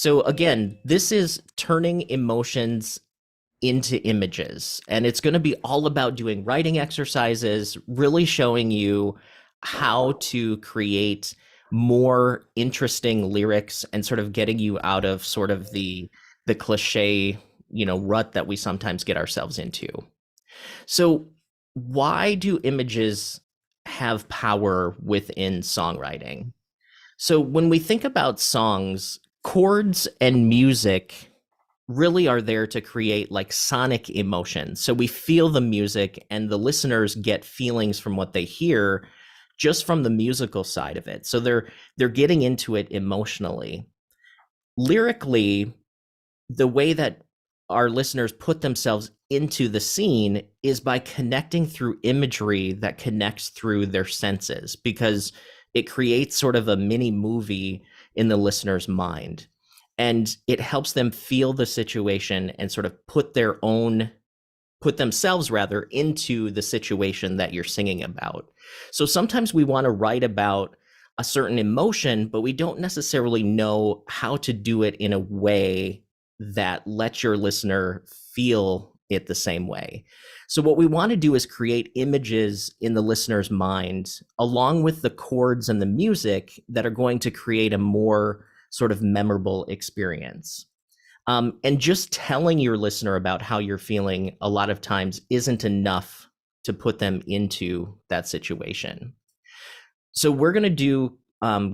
So again, this is turning emotions into images, and it's going to be all about doing writing exercises, really showing you how to create more interesting lyrics and sort of getting you out of sort of the cliche, rut that we sometimes get ourselves into. So, why do images have power within songwriting? So, when we think about songs, chords and music really are there to create like sonic emotion. So we feel the music and the listeners get feelings from what they hear just from the musical side of it. So they're getting into it emotionally. Lyrically, the way that our listeners put themselves into the scene is by connecting through imagery that connects through their senses, because it creates sort of a mini movie in the listener's mind, and it helps them feel the situation and sort of put themselves rather into the situation that you're singing about. So sometimes we want to write about a certain emotion, but we don't necessarily know how to do it in a way that lets your listener feel it the same way. So what we want to do is create images in the listener's mind along with the chords and the music that are going to create a more sort of memorable experience. And just telling your listener about how you're feeling a lot of times isn't enough to put them into that situation. So we're going to do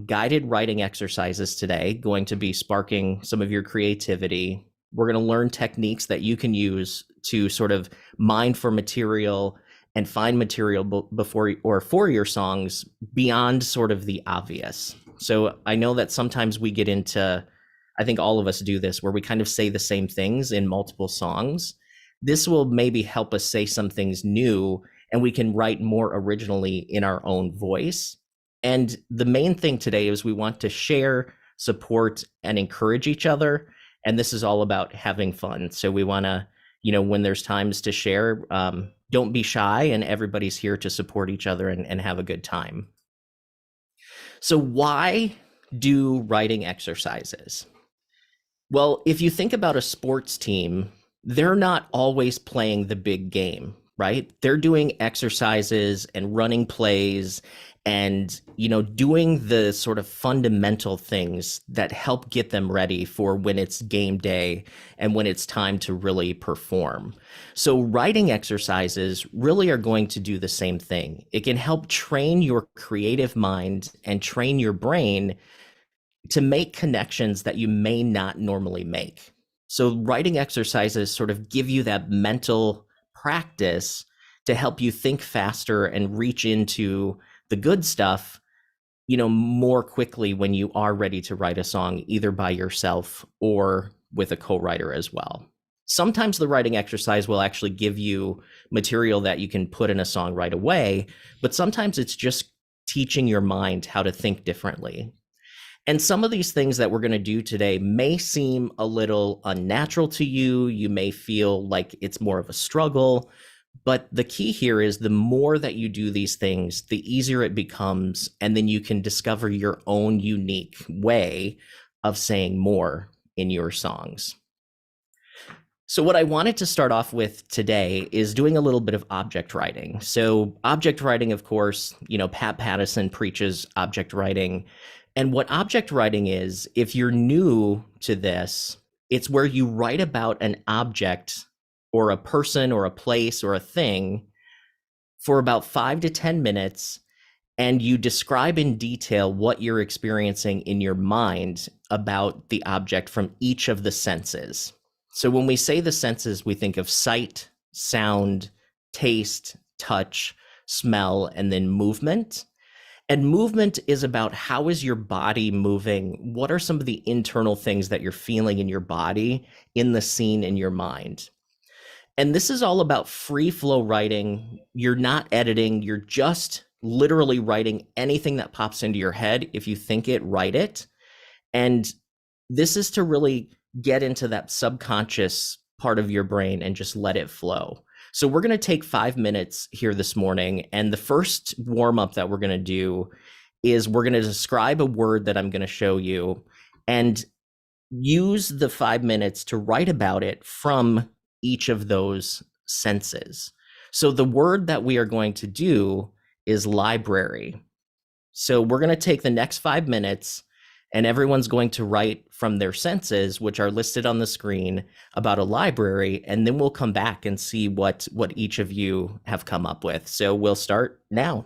guided writing exercises today, going to be sparking some of your creativity. We're going to learn techniques that you can use to sort of mine for material and find material before or for your songs beyond sort of the obvious. So I know that sometimes we get into, I think all of us do this, where we kind of say the same things in multiple songs. This will maybe help us say some things new, and we can write more originally in our own voice. And the main thing today is we want to share, support, and encourage each other. And this is all about having fun. So we want to, when there's times to share, don't be shy, and everybody's here to support each other and have a good time. So why do writing exercises? Well, if you think about a sports team, they're not always playing the big game, right? They're doing exercises and running plays and, doing the sort of fundamental things that help get them ready for when it's game day and when it's time to really perform. So writing exercises really are going to do the same thing. It can help train your creative mind and train your brain to make connections that you may not normally make. So writing exercises sort of give you that mental practice to help you think faster and reach into the good stuff, more quickly when you are ready to write a song, either by yourself or with a co-writer as well. Sometimes the writing exercise will actually give you material that you can put in a song right away, but sometimes it's just teaching your mind how to think differently. And some of these things that we're going to do today may seem a little unnatural to you. You may feel like it's more of a struggle. But the key here is the more that you do these things, the easier it becomes. And then you can discover your own unique way of saying more in your songs. So what I wanted to start off with today is doing a little bit of object writing. So object writing, of course, Pat Pattison preaches object writing. And what object writing is, if you're new to this, it's where you write about an object or a person or a place or a thing for about 5 to 10 minutes, and you describe in detail what you're experiencing in your mind about the object from each of the senses. So when we say the senses, we think of sight, sound, taste, touch, smell, and then movement. And movement is about how is your body moving? What are some of the internal things that you're feeling in your body, in the scene, in your mind? And this is all about free flow writing. You're not editing. You're just literally writing anything that pops into your head. If you think it, write it. And this is to really get into that subconscious part of your brain and just let it flow. So we're going to take 5 minutes here this morning. And the first warm up that we're going to do is we're going to describe a word that I'm going to show you. And use the 5 minutes to write about it from each of those senses. So the word that we are going to do is library. So we're going to take the next 5 minutes and everyone's going to write from their senses, which are listed on the screen, about a library. And then we'll come back and see what each of you have come up with. So we'll start now.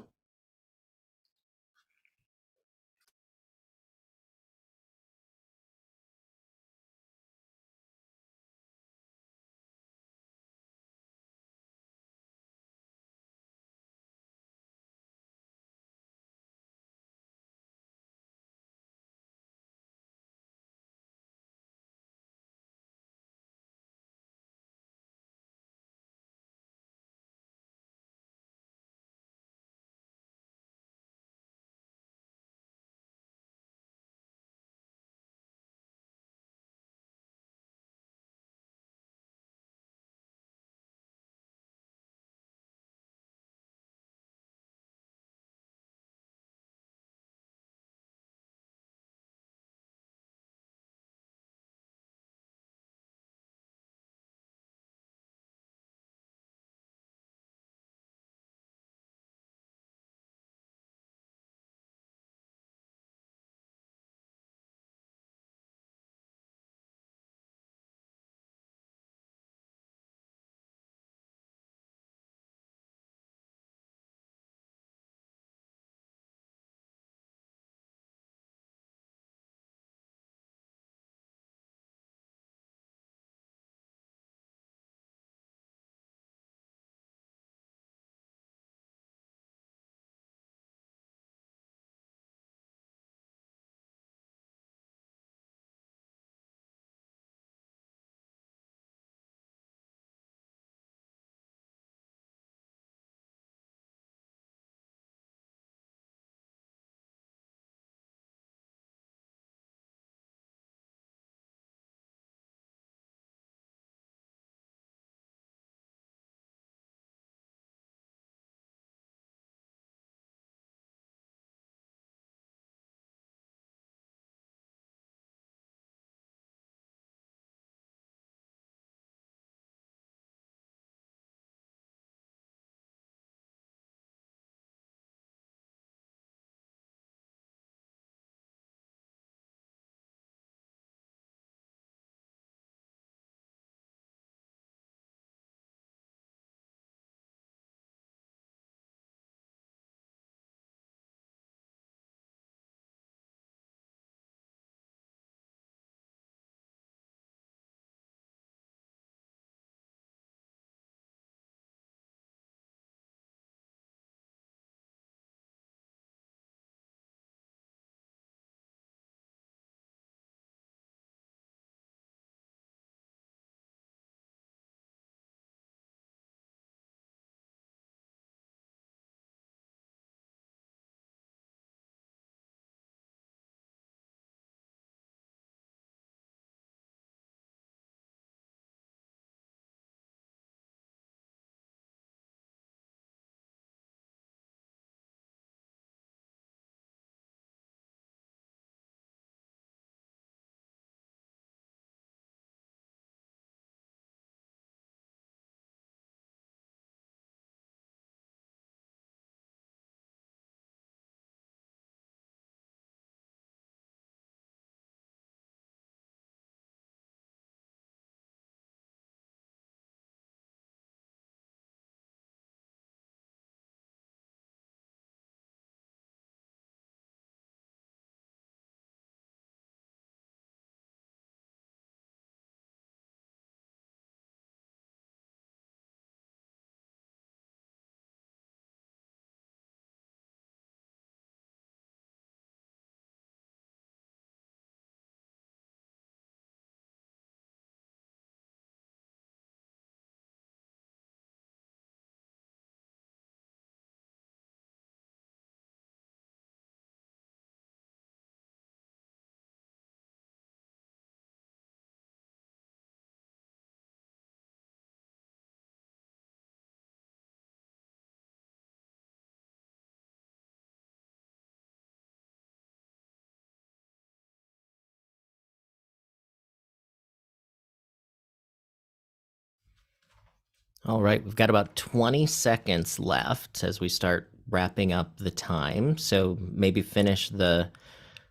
All right, we've got about 20 seconds left as we start wrapping up the time. So maybe finish the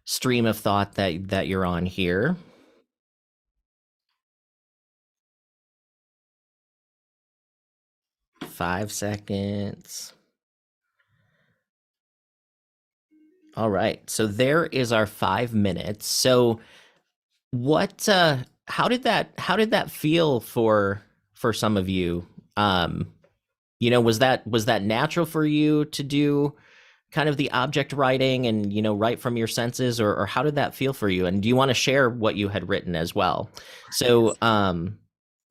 stream of thought that you're on here. 5 seconds. All right. So there is our 5 minutes. So what how did that feel for some of you? Um, was that natural for you to do kind of the object writing and write from your senses, or how did that feel for you? And do you want to share what you had written as well? So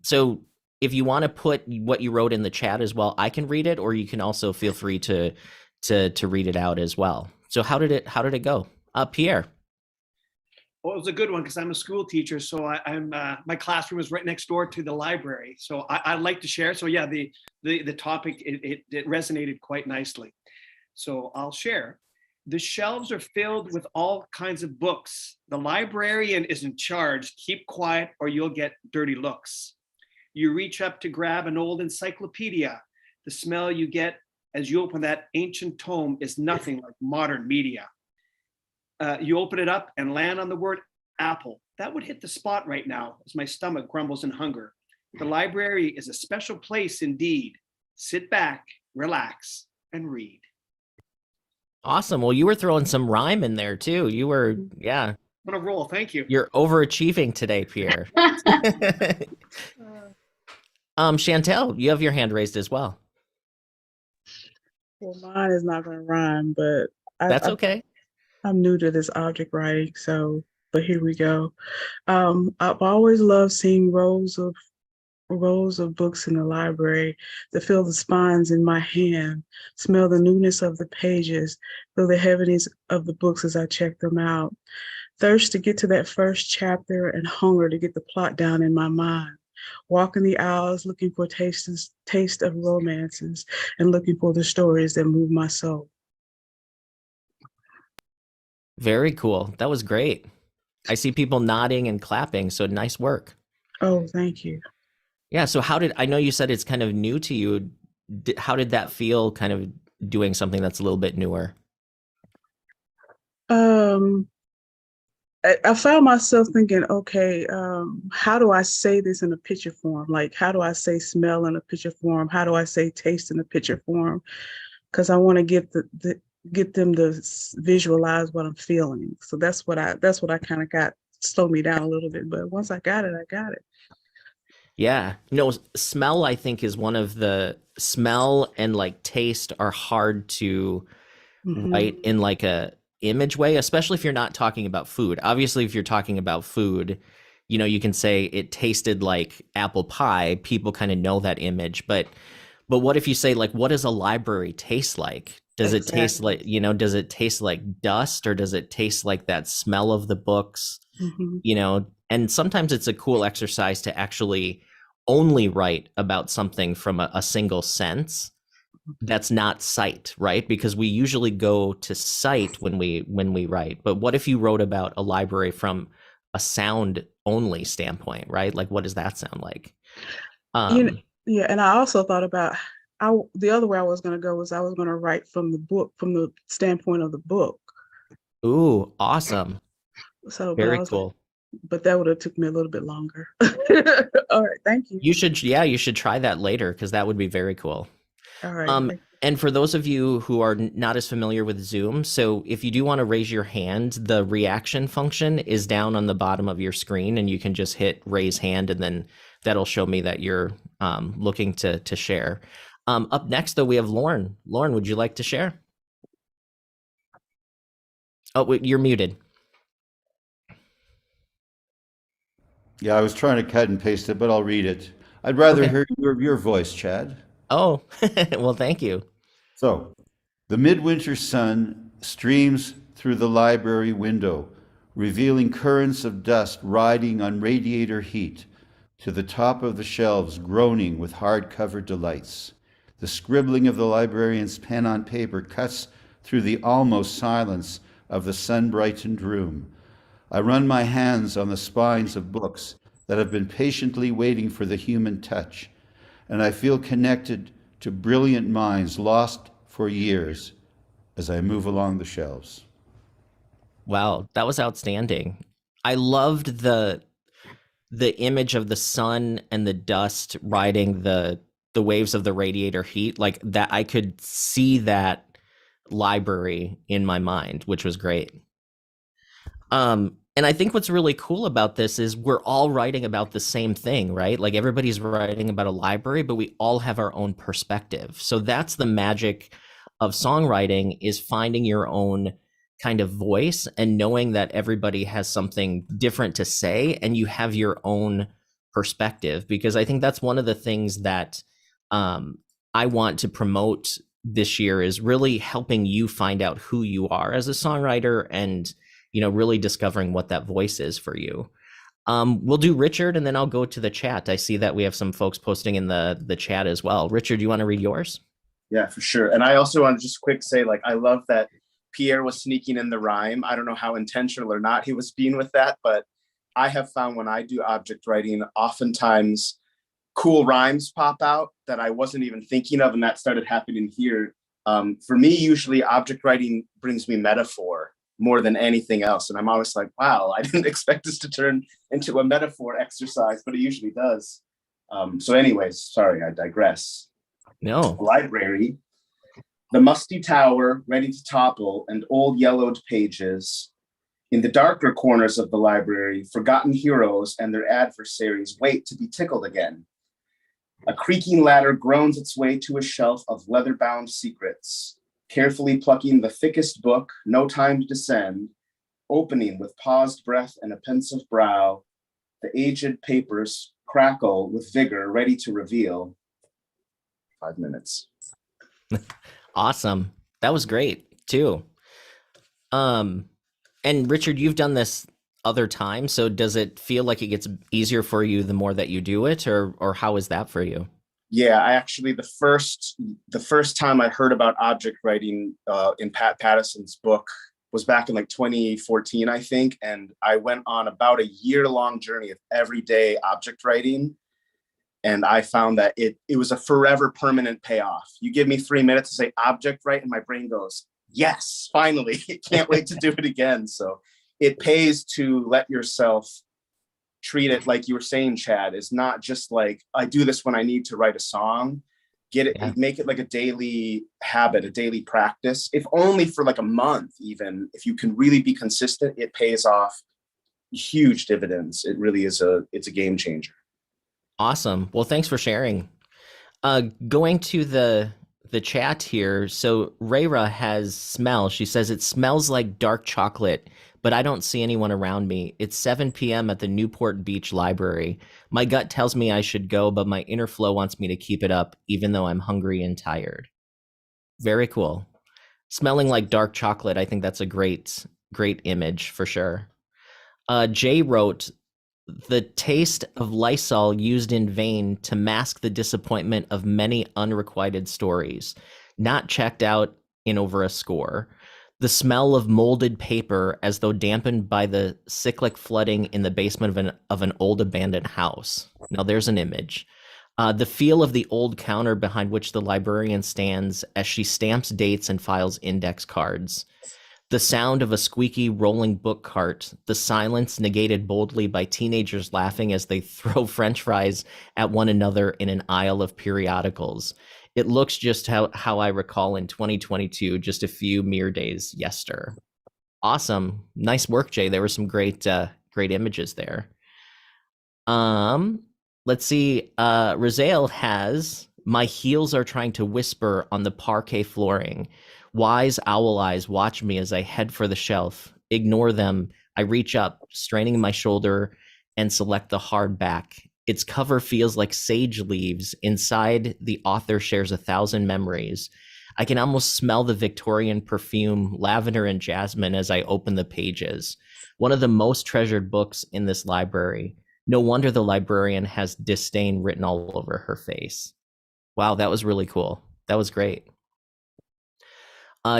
so if you want to put what you wrote in the chat as well, I can read it, or you can also feel free to read it out as well. So how did it go? Pierre. Well, it was a good one because I'm a school teacher, so I'm my classroom is right next door to the library. So I'd like to share. So yeah, the topic it resonated quite nicely. So I'll share. The shelves are filled with all kinds of books. The librarian is in charge. Keep quiet or you'll get dirty looks. You reach up to grab an old encyclopedia. The smell you get as you open that ancient tome is nothing like modern media. You open it up and land on the word apple. That would hit the spot right now as my stomach grumbles in hunger. The library is a special place indeed. Sit back, relax, and read. Awesome. Well, you were throwing some rhyme in there too. Yeah. What a roll. Thank you. You're overachieving today, Pierre. Chantel, you have your hand raised as well. Well, mine is not going to rhyme, but That's okay. I'm new to this object writing, but here we go. I've always loved seeing rows of books in the library, to feel the spines in my hand, smell the newness of the pages, feel the heaviness of the books as I check them out. Thirst to get to that first chapter and hunger to get the plot down in my mind. Walking the aisles looking for taste of romances and looking for the stories that move my soul. Very cool. That was great. I see people nodding and clapping, so nice work. Oh, thank you. Yeah, so I know you said it's kind of new to you. How did that feel, kind of doing something that's a little bit newer? I found myself thinking, okay, how do I say this in a picture form? Like, how do I say smell in a picture form? How do I say taste in a picture form? Because I want to get them to visualize what I'm feeling. So that's what I kind of got slowed me down a little bit. But once I got it, I got it. Yeah. Smell, I think, is one of the smell and like taste are hard to write in like a image way, especially if you're not talking about food. Obviously, if you're talking about food, you can say it tasted like apple pie. People kind of know that image, but what if you say, like, what does a library taste like? Does it taste like, does it taste like dust, or does it taste like that smell of the books? And sometimes it's a cool exercise to actually only write about something from a single sense that's not sight, right? Because we usually go to sight when we write. But what if you wrote about a library from a sound only standpoint, right? Like, what does that sound like? Yeah, and I also thought about the other way I was going to go was I was going to write from the standpoint of the book. Ooh, awesome. So very cool. But that would have took me a little bit longer. All right, thank you. You should try that later, because that would be very cool. All right. And for those of you who are not as familiar with Zoom, so if you do want to raise your hand, the reaction function is down on the bottom of your screen, and you can just hit raise hand, and then that'll show me that you're looking to share. Up next, though, we have Lauren. Lauren, would you like to share? Oh, you're muted. Yeah, I was trying to cut and paste it, but I'll read it. I'd rather hear your voice, Chad. Oh, well, thank you. So, the midwinter sun streams through the library window, revealing currents of dust riding on radiator heat, to the top of the shelves groaning with hardcover delights. The scribbling of the librarian's pen on paper cuts through the almost silence of the sun-brightened room. I run my hands on the spines of books that have been patiently waiting for the human touch, and I feel connected to brilliant minds lost for years as I move along the shelves. Wow, that was outstanding. I loved the image of the sun and the dust riding the waves of the radiator heat, like that. I could see that library in my mind, which was great. And I think what's really cool about this is we're all writing about the same thing, right? Like everybody's writing about a library, but we all have our own perspective. So that's the magic of songwriting, is finding your own kind of voice and knowing that everybody has something different to say and you have your own perspective. Because I think that's one of the things that I want to promote this year, is really helping you find out who you are as a songwriter, and really discovering what that voice is for you. We'll do Richard, and then I'll go to the chat. I see that we have some folks posting in the chat as well. Richard, do you want to read yours? Yeah, for sure. And I also want to just quick say, like, I love that Pierre was sneaking in the rhyme. I don't know how intentional or not he was being with that, but I have found when I do object writing, oftentimes cool rhymes pop out that I wasn't even thinking of, and that started happening here. For me, usually object writing brings me metaphor more than anything else. And I'm always like, wow, I didn't expect this to turn into a metaphor exercise, but it usually does. So anyways, sorry, I digress. No. Library, the musty tower ready to topple, and old yellowed pages. In the darker corners of the library, forgotten heroes and their adversaries wait to be tickled again. A creaking ladder groans its way to a shelf of leather-bound secrets, carefully plucking the thickest book, no time to descend, opening with paused breath and a pensive brow. The aged papers crackle with vigor, ready to reveal. 5 minutes. Awesome. That was great too. And Richard, you've done this other times, so does it feel like it gets easier for you the more that you do it, or how is that for you? Yeah, I actually, the first time I heard about object writing in Pat Patterson's book was back in like 2014, I think. And I went on about a year-long journey of everyday object writing. And I found that it was a forever permanent payoff. You give me 3 minutes to say object write, and my brain goes, yes, finally, can't wait to do it again. So it pays to let yourself treat it like you were saying, Chad, is not just like, I do this when I need to write a song. Get it, yeah. Make it like a daily habit, a daily practice. If only for like a month, even if you can really be consistent, it pays off huge dividends. It really is it's a game changer. Awesome. Well, thanks for sharing. Going to the chat here. So Rayra has smell. She says it smells like dark chocolate, but I don't see anyone around me. It's 7 p.m. at the Newport Beach Library. My gut tells me I should go, but my inner flow wants me to keep it up, even though I'm hungry and tired. Very cool. Smelling like dark chocolate. I think that's a great image for sure. Jay wrote, the taste of Lysol used in vain to mask the disappointment of many unrequited stories, not checked out in over a score. The smell of molded paper as though dampened by the cyclic flooding in the basement of an old abandoned house. Now there's an image. The feel of the old counter behind which the librarian stands as she stamps dates and files index cards. The sound of a squeaky rolling book cart, the silence negated boldly by teenagers laughing as they throw French fries at one another in an aisle of periodicals. It looks just how I recall in 2022, just a few mere days yester. Awesome. Nice work, Jay. There were some great images there. Let's see. Razael has, my heels are trying to whisper on the parquet flooring. Wise owl eyes watch me as I head for the shelf. Ignore them. I reach up, straining my shoulder, and select the hardback. Its cover feels like sage leaves. Inside, the author shares 1,000 memories. I can almost smell the Victorian perfume, lavender and jasmine, as I open the pages. One of the most treasured books in this library. No wonder the librarian has disdain written all over her face. Wow, that was really cool. That was great.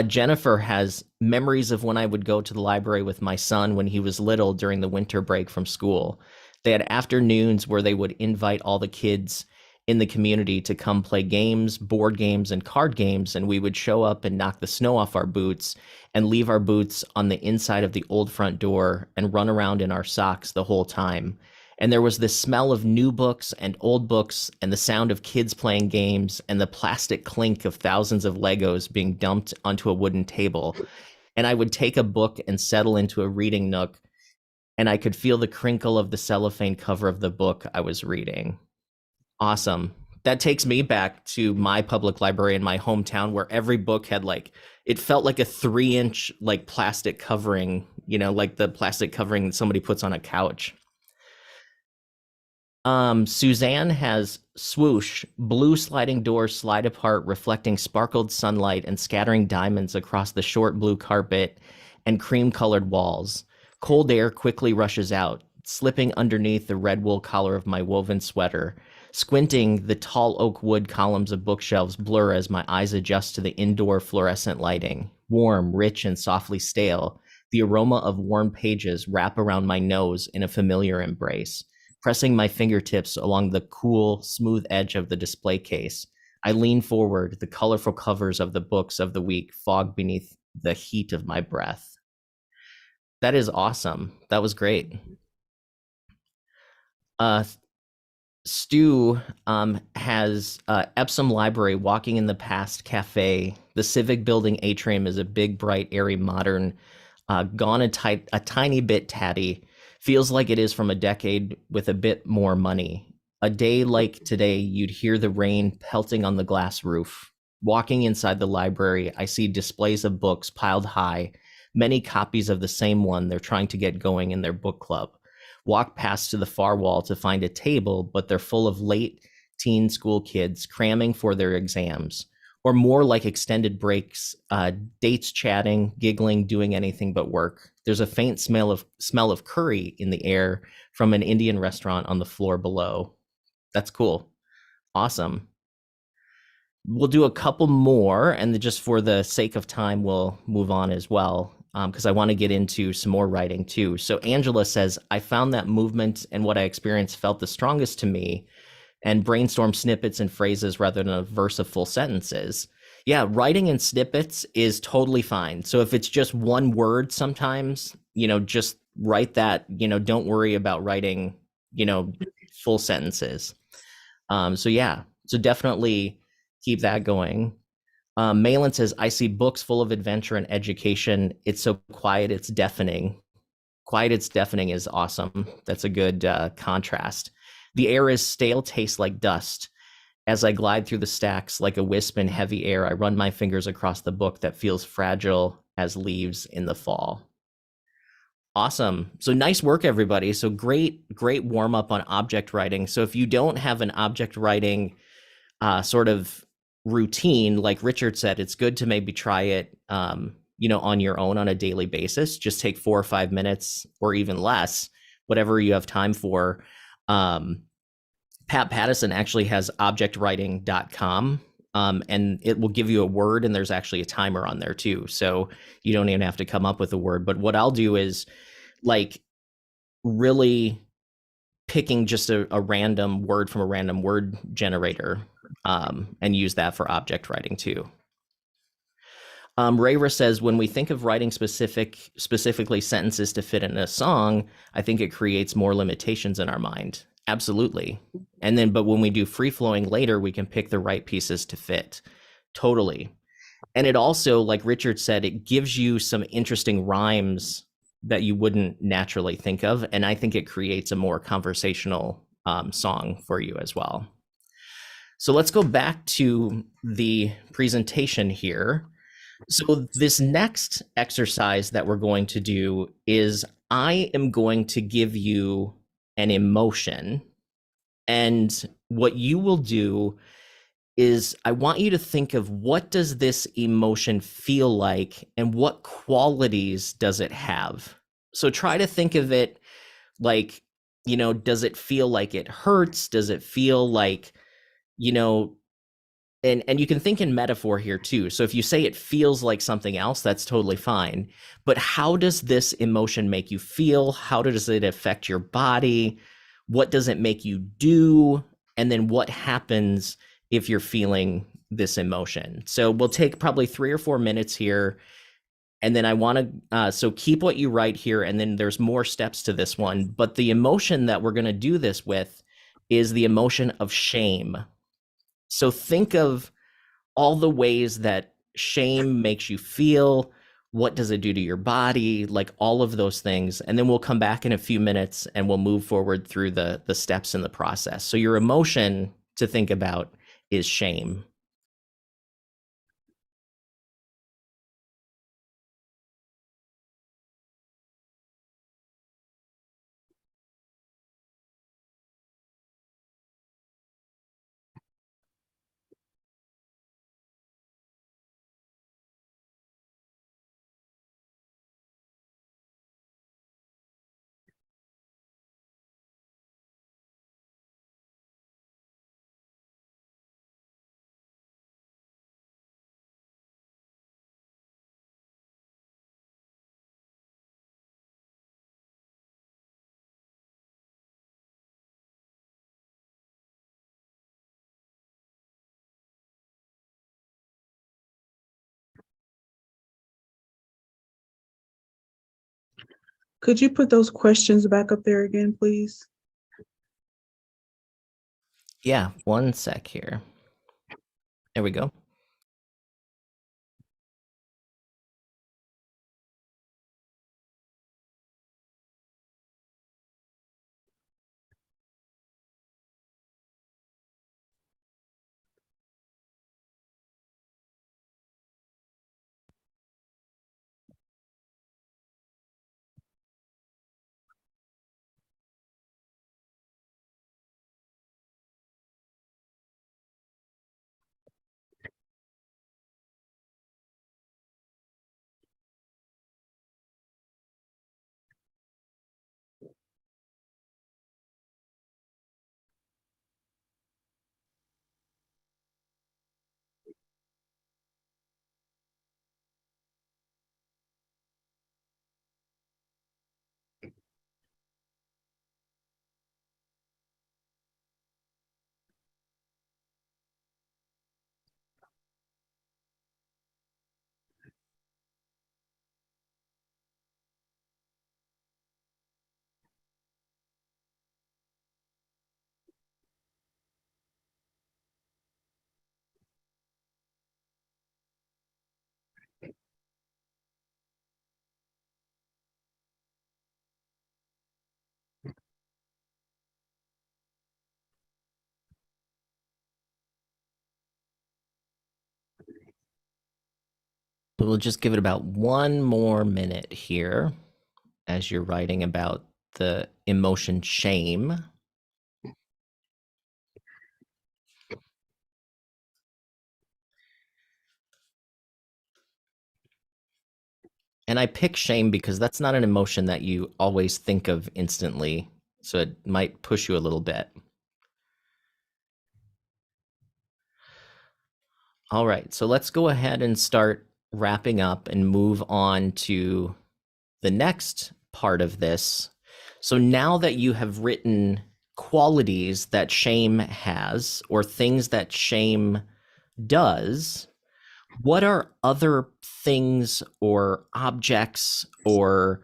Jennifer has memories of when I would go to the library with my son when he was little during the winter break from school. They had afternoons where they would invite all the kids in the community to come play games, board games, and card games. And we would show up and knock the snow off our boots and leave our boots on the inside of the old front door and run around in our socks the whole time. And there was this smell of new books and old books and the sound of kids playing games and the plastic clink of thousands of Legos being dumped onto a wooden table. And I would take a book and settle into a reading nook, and I could feel the crinkle of the cellophane cover of the book I was reading. Awesome. That takes me back to my public library in my hometown, where every book had it felt like a 3-inch plastic covering, like the plastic covering somebody puts on a couch. Suzanne has swoosh, blue sliding doors slide apart, reflecting sparkled sunlight and scattering diamonds across the short blue carpet and cream-colored walls. Cold air quickly rushes out, slipping underneath the red wool collar of my woven sweater. Squinting, the tall oak wood columns of bookshelves blur as my eyes adjust to the indoor fluorescent lighting. Warm, rich, and softly stale, the aroma of warm pages wrap around my nose in a familiar embrace. Pressing my fingertips along the cool, smooth edge of the display case, I lean forward, the colorful covers of the books of the week fog beneath the heat of my breath. That is awesome. That was great. Stu has Epsom Library, Walking in the Past Cafe. The Civic Building atrium is a big, bright, airy, modern, gone a tiny bit tatty. Feels like it is from a decade with a bit more money. A day like today, you'd hear the rain pelting on the glass roof. Walking inside the library, I see displays of books piled high, many copies of the same one they're trying to get going in their book club. Walk past to the far wall to find a table, but they're full of late teen school kids cramming for their exams, or more like extended breaks, dates chatting, giggling, doing anything but work. There's a faint smell of curry in the air from an Indian restaurant on the floor below. That's cool. Awesome. We'll do a couple more, and just for the sake of time, we'll move on as well, because I want to get into some more writing too. So Angela says, I found that movement and what I experienced felt the strongest to me, and brainstorm snippets and phrases rather than a verse of full sentences. Yeah, writing in snippets is totally fine. So if it's just one word sometimes, just write that, don't worry about writing, full sentences. So definitely keep that going. Malin says, I see books full of adventure and education. It's so quiet, it's deafening. Quiet, it's deafening is awesome. That's a good contrast. The air is stale, tastes like dust. As I glide through the stacks like a wisp in heavy air, I run my fingers across the book that feels fragile as leaves in the fall. Awesome. So nice work, everybody. So great warm up on object writing. So if you don't have an object writing sort of routine, like Richard said, it's good to maybe try it, on your own on a daily basis. Just take 4 or 5 minutes or even less, whatever you have time for. Pat Pattison actually has objectwriting.com, and it will give you a word, and there's actually a timer on there too. So you don't even have to come up with a word. But what I'll do is really picking just a random word from a random word generator, and use that for object writing too. Rayra says, when we think of writing specifically sentences to fit in a song, I think it creates more limitations in our mind. Absolutely. But when we do free flowing later, we can pick the right pieces to fit. Totally. And it also, like Richard said, it gives you some interesting rhymes that you wouldn't naturally think of. And I think it creates a more conversational song for you as well. So let's go back to the presentation here. So this next exercise that we're going to do is I am going to give you an emotion, and what you will do is I want you to think of, what does this emotion feel like and what qualities does it have? So try to think of it like, does it feel like it hurts? Does it feel like, and you can think in metaphor here too. So if you say it feels like something else, that's totally fine. But how does this emotion make you feel? How does it affect your body? What does it make you do? and then what happens if you're feeling this emotion. So we'll take probably 3 or 4 minutes here. And then I want to, so keep what you write here. And then there's more steps to this one. But the emotion that we're going to do this with is the emotion of shame. So think of all the ways that shame makes you feel. What does it do to your body? Like all of those things. And then we'll come back in a few minutes and we'll move forward through the steps in the process. So your emotion to think about is shame. Could you put those questions back up there again, please? Yeah, one sec here. There we go. We'll just give it about 1 more minute here as you're writing about the emotion shame. And I pick shame because that's not an emotion that you always think of instantly. So it might push you a little bit. All right, so let's go ahead and start wrapping up and move on to the next part of this. So now that you have written qualities that shame has or things that shame does, what are other things or objects or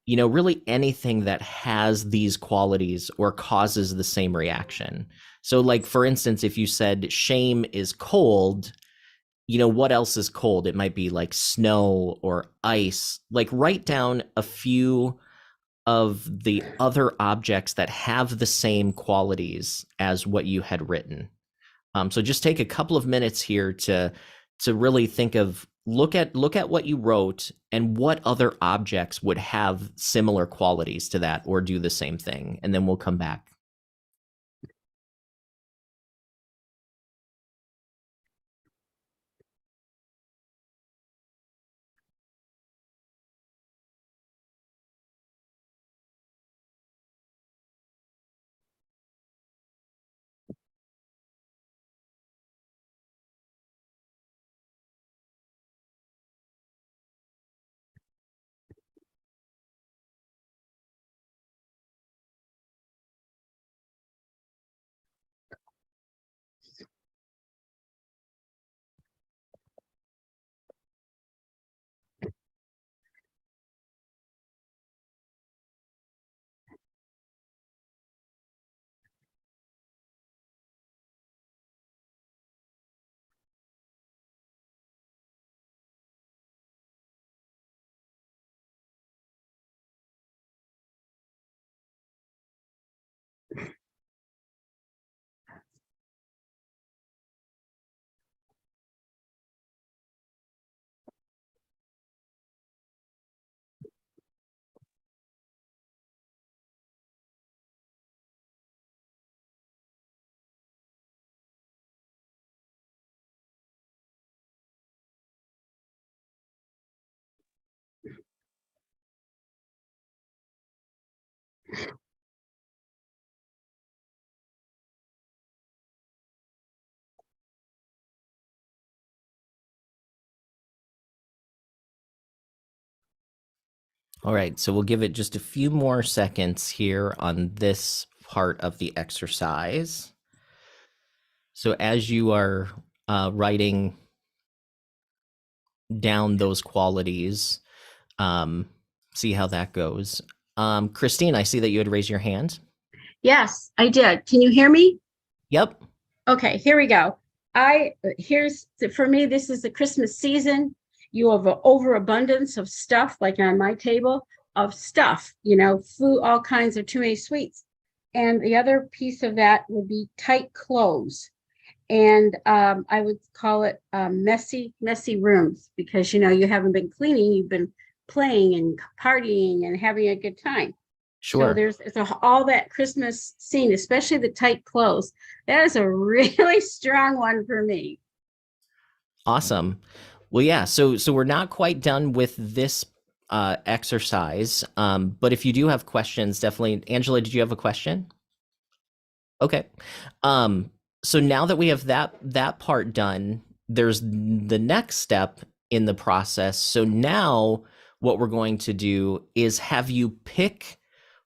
really anything that has these qualities or causes the same reaction? So like for instance, if you said shame is cold, what else is cold? It might be like snow or ice. Like write down a few of the other objects that have the same qualities as what you had written. So just take a couple of minutes here to really think of look at what you wrote and what other objects would have similar qualities to that or do the same thing, and then we'll come back. All right, so we'll give it just a few more seconds here on this part of the exercise. So as you are writing down those qualities, see how that goes. Christine, I see that you had raised your hand. Yes, I did. Can you hear me? Yep. Okay, here we go. For me, this is the Christmas season. You have an overabundance of stuff, like on my table, of stuff, food, all kinds of too many sweets. And the other piece of that would be tight clothes. And I would call it messy rooms, because you haven't been cleaning, you've been playing and partying and having a good time. Sure. So all that Christmas scene, especially the tight clothes. That is a really strong one for me. Awesome. Well, yeah. So we're not quite done with this exercise, but if you do have questions, definitely. Angela, did you have a question? Okay. So now that we have that part done, there's the next step in the process. So now what we're going to do is have you pick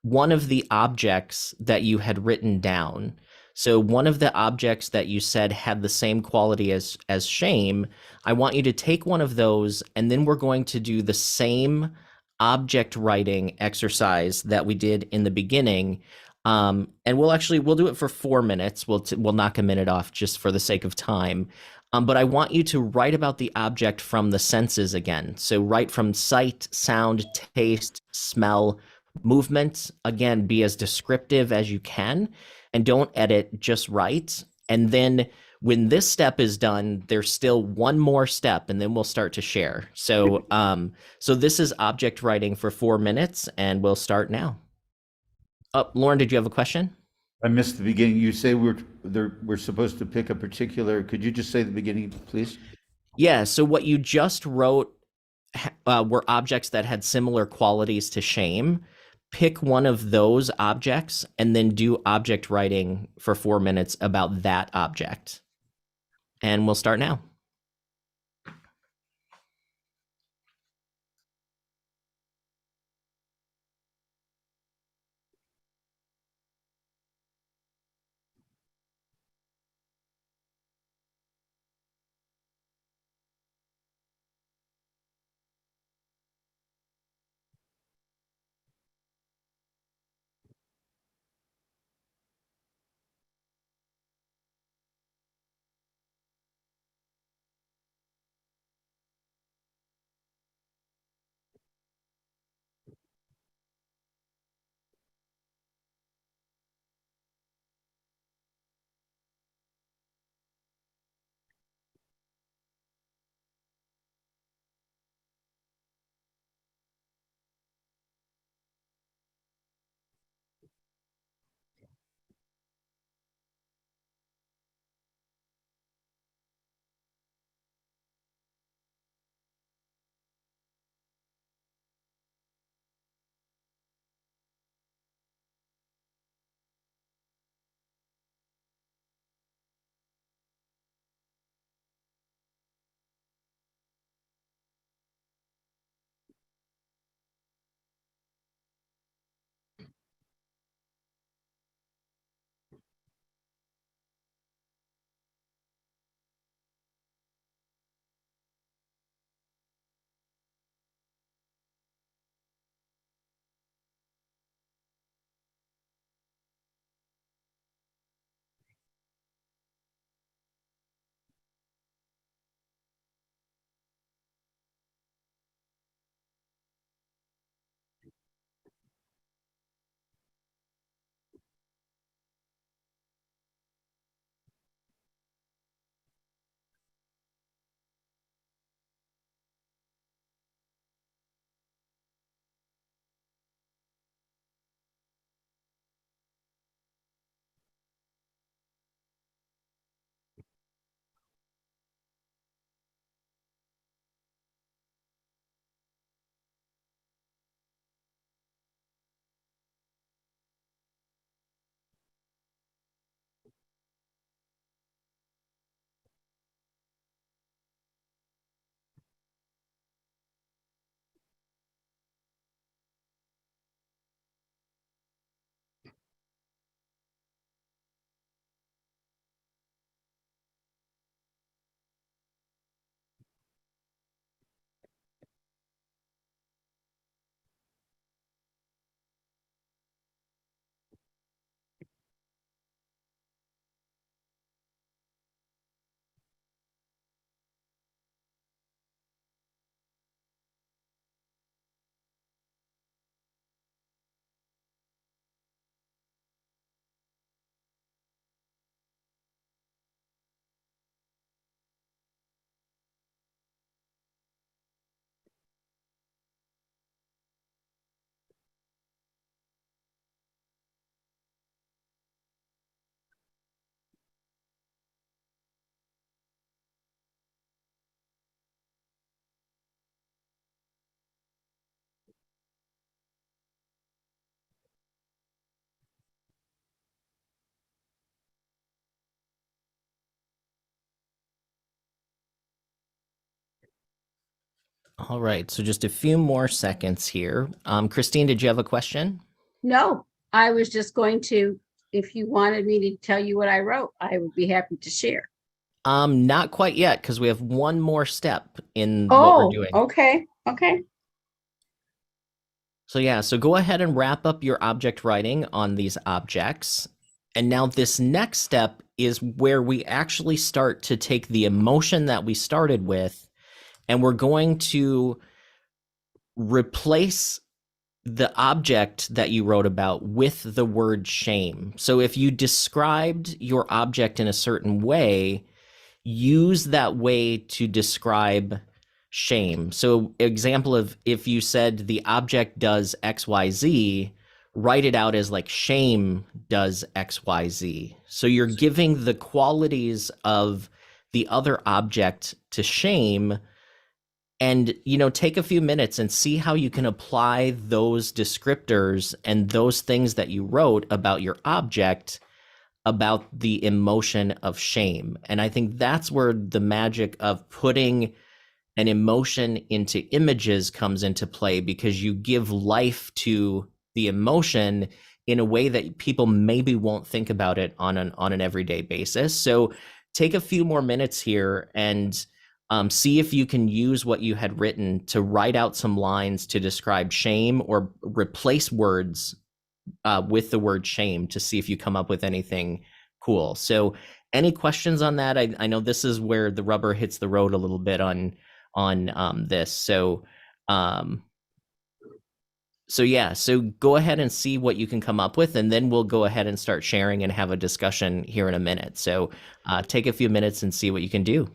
one of the objects that you had written down. So one of the objects that you said had the same quality as shame, I want you to take one of those, and then we're going to do the same object writing exercise that we did in the beginning. And we'll do it for 4 minutes. We'll knock a minute off just for the sake of time. But I want you to write about the object from the senses again. So write from sight, sound, taste, smell, movement. Again, be as descriptive as you can, and don't edit, just write. And then when this step is done, there's still one more step, and then we'll start to share. So, so this is object writing for 4 minutes, and we'll start now. Oh, Lauren, did you have a question? I missed the beginning. You say we're supposed to pick a particular. Could you just say the beginning, please? Yeah. So what you just wrote were objects that had similar qualities to shame. Pick one of those objects and then do object writing for 4 minutes about that object. And we'll start now. All right, so just a few more seconds here. Christine, did you have a question? No, I was just going to, if you wanted me to tell you what I wrote, I would be happy to share. Not quite yet, because we have one more step in what we're Oh, doing. okay, okay. So yeah, so go ahead and wrap up your object writing on these objects. And now this next step is where we actually start to take the emotion that we started with, and we're going to replace the object that you wrote about with the word shame. So if you described your object in a certain way, use that way to describe shame. So example of if you said the object does XYZ, write it out as like shame does XYZ. So you're giving the qualities of the other object to shame, and take a few minutes and see how you can apply those descriptors and those things that you wrote about your object about the emotion of shame. And I think that's where the magic of putting an emotion into images comes into play, because you give life to the emotion in a way that people maybe won't think about it on an everyday basis. So take a few more minutes here and see if you can use what you had written to write out some lines to describe shame, or replace words with the word shame to see if you come up with anything cool. So any questions on that? I know this is where the rubber hits the road a little bit on this. So yeah, so go ahead and see what you can come up with, and then we'll go ahead and start sharing and have a discussion here in a minute. So take a few minutes and see what you can do.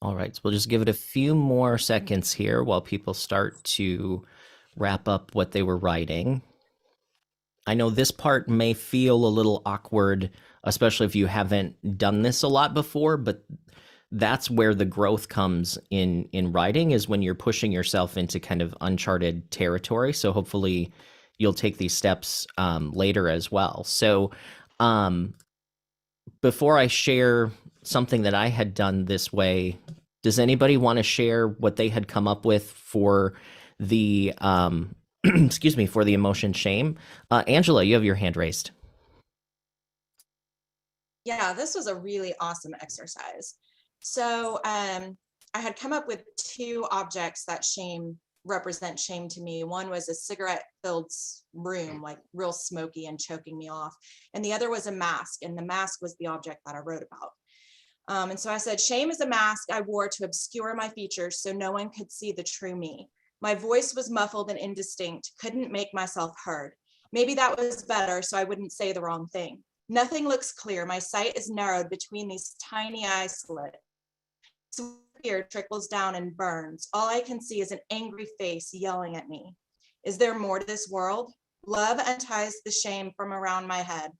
All right, so we'll just give it a few more seconds here while people start to wrap up what they were writing. I know this part may feel a little awkward, especially if you haven't done this a lot before, but that's where the growth comes in writing, is when you're pushing yourself into kind of uncharted territory. So hopefully you'll take these steps later as well. So before I share something that I had done this way, does anybody want to share what they had come up with for the excuse me, for the emotion shame? Angela, you have your hand raised. Yeah, this was a really awesome exercise. So I had come up with two objects that represent shame to me. One was a cigarette-filled room, like real smoky and choking me off. And the other was a mask, and the mask was the object that I wrote about. And so I said, shame is a mask I wore to obscure my features so no one could see the true me. My voice was muffled and indistinct, couldn't make myself heard. Maybe that was better so I wouldn't say the wrong thing. Nothing looks clear. My sight is narrowed between these tiny eye slits. Fear trickles down and burns. All I can see is an angry face yelling at me. Is there more to this world? Love unties the shame from around my head.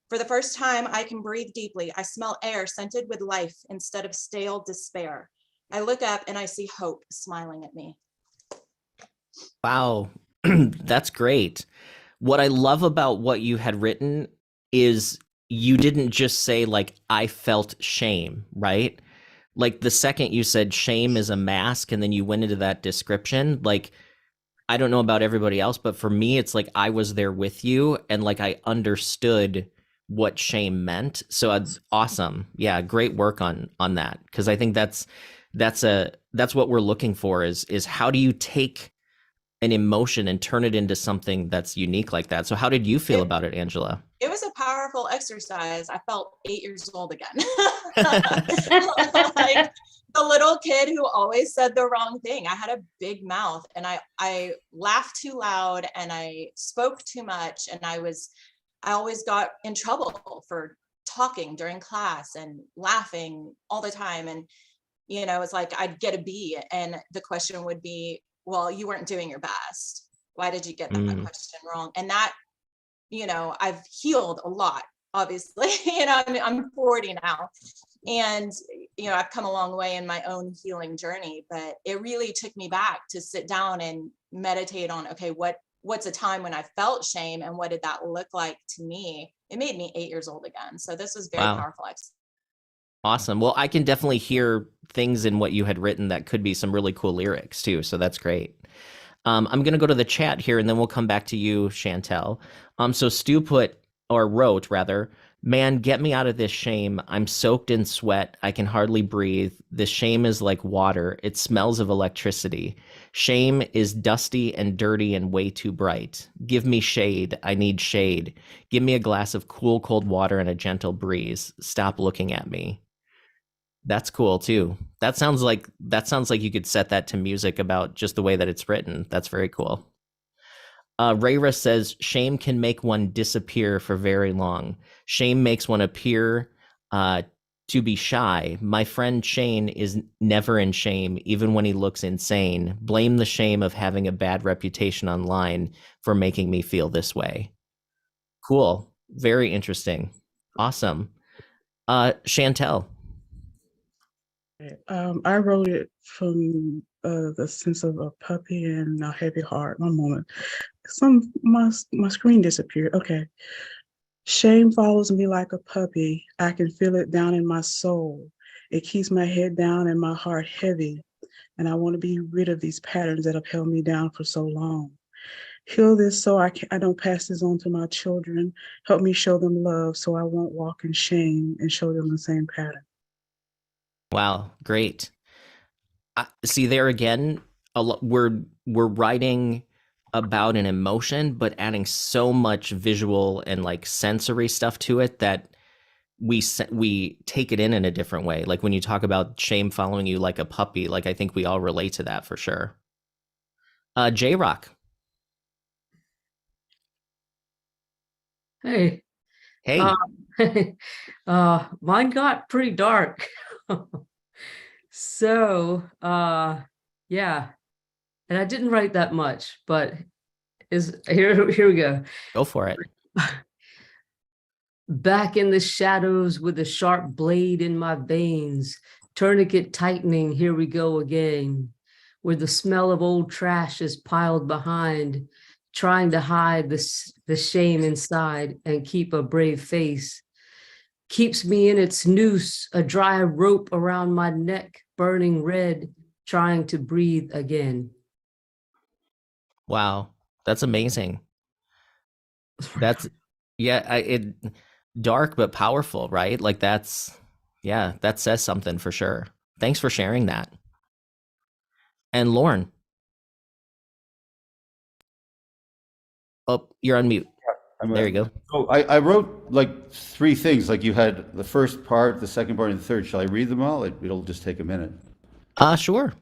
For the first time, I can breathe deeply. I smell air scented with life instead of stale despair. I look up and I see hope smiling at me. Wow, that's great. What I love about what you had written is you didn't just say, like, I felt shame, right? Like, the second you said shame is a mask and then you went into that description, like, I don't know about everybody else, but for me, it's like I was there with you and like I understood what shame meant. So it's awesome. Yeah, great work on that, because I think that's what we're looking for is how do you take an emotion and turn it into something that's unique like that. So how did you feel about it, Angela? It was a powerful exercise. I felt 8 years old again. Like the little kid who always said the wrong thing. I had a big mouth and I laughed too loud and I spoke too much, and I always got in trouble for talking during class and laughing all the time. And, you know, it's like I'd get a B and the question would be, well, you weren't doing your best. Why did you get that question wrong? And that, you know, I've healed a lot, obviously. You know, I'm 40 now, and, you know, I've come a long way in my own healing journey, but it really took me back to sit down and meditate on, okay, what's a time when I felt shame and what did that look like to me? It made me 8 years old again. So this was very powerful. Awesome. Well, I can definitely hear things in what you had written that could be some really cool lyrics too. So that's great. I'm going to go to the chat here and then we'll come back to you, Chantel. So Stu wrote rather, man, get me out of this shame. I'm soaked in sweat. I can hardly breathe. This shame is like water. It smells of electricity. Shame is dusty and dirty and way too bright. Give me shade. I need shade. Give me a glass of cool, cold water and a gentle breeze. Stop looking at me. That's cool too. That sounds like you could set that to music about just the way that it's written. That's very cool. Rayra says, shame can make one disappear for very long. Shame makes one appear to be shy. My friend Shane is never in shame, even when he looks insane. Blame the shame of having a bad reputation online for making me feel this way. Cool. Very interesting. Awesome. Chantel. I wrote it from the sense of a puppy and a heavy heart. One moment. My screen disappeared. Okay. Shame follows me like a puppy. I can feel it down in my soul. It keeps my head down and my heart heavy. And I want to be rid of these patterns that have held me down for so long. Heal this so I don't pass this on to my children. Help me show them love so I won't walk in shame and show them the same pattern. Wow, great. See, there again, we're writing about an emotion, but adding so much visual and like sensory stuff to it that we take it in a different way. Like when you talk about shame following you like a puppy, like I think we all relate to that for sure. J-Rock. Hey. Hey. Mine got pretty dark. So, yeah. And I didn't write that much, but here we go. Go for it. Back in the shadows with a sharp blade in my veins, Tourniquet tightening, here we go again, where the smell of old trash is piled behind, trying to hide the shame inside and keep a brave face. Keeps me in its noose, a dry rope around my neck, burning red, trying to breathe again. Wow, that's amazing. That's it dark but powerful, right? Like that says something for sure. Thanks for sharing that. And Lauren. Oh, you're on mute. There you go. So I wrote like 3 things. Like you had the first part, the second part, and the third. Shall I read them all? It'll just take a minute. Sure.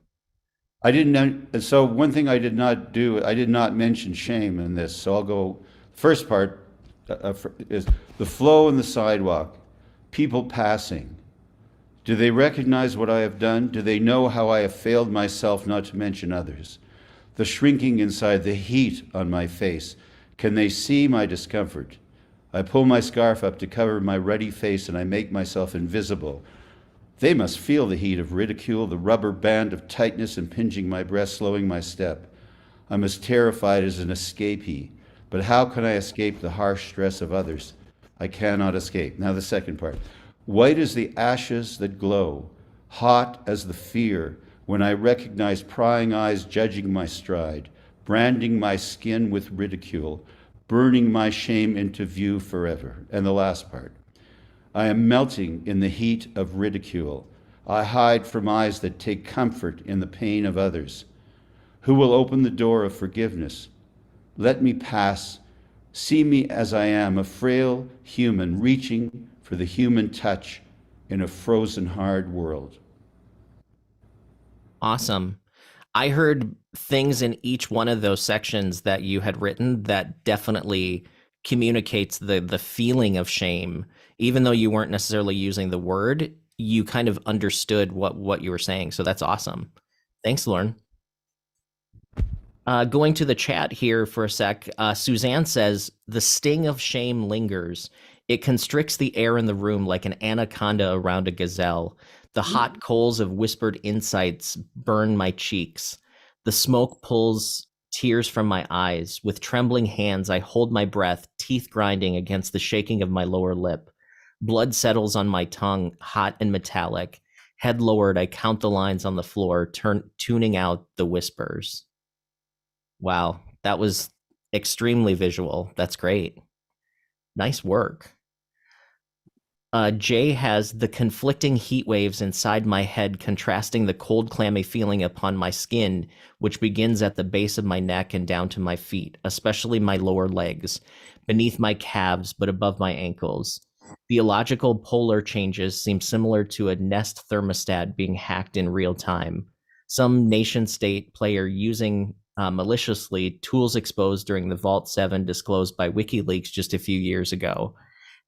I didn't know, and so one thing I did not do, I did not mention shame in this. So I'll go. First part is the flow in the sidewalk, people passing. Do they recognize what I have done? Do they know how I have failed myself, not to mention others? The shrinking inside, the heat on my face. Can they see my discomfort? I pull my scarf up to cover my ruddy face and I make myself invisible. They must feel the heat of ridicule, the rubber band of tightness impinging my breast, slowing my step. I'm as terrified as an escapee, but how can I escape the harsh stress of others? I cannot escape. Now the second part. White as the ashes that glow, hot as the fear, when I recognize prying eyes judging my stride, branding my skin with ridicule, burning my shame into view forever. And the last part. I am melting in the heat of ridicule. I hide from eyes that take comfort in the pain of others. Who will open the door of forgiveness? Let me pass. See me as I am, a frail human reaching for the human touch in a frozen hard world. Awesome. I heard things in each one of those sections that you had written that definitely communicates the feeling of shame. Even though you weren't necessarily using the word, you kind of understood what you were saying. So that's awesome. Thanks, Lauren. Going to the chat here for a sec, Suzanne says, the sting of shame lingers. It constricts the air in the room like an anaconda around a gazelle. The hot coals of whispered insights burn my cheeks. The smoke pulls tears from my eyes. With trembling hands, I hold my breath, teeth grinding against the shaking of my lower lip. Blood settles on my tongue, hot and metallic. Head lowered, I count the lines on the floor, tuning out the whispers. Wow, that was extremely visual. That's great. Nice work. Jay has the conflicting heat waves inside my head contrasting the cold, clammy feeling upon my skin, which begins at the base of my neck and down to my feet, especially my lower legs, beneath my calves but above my ankles. The illogical polar changes seem similar to a Nest thermostat being hacked in real time. Some nation-state player using maliciously tools exposed during the Vault 7 disclosed by WikiLeaks just a few years ago.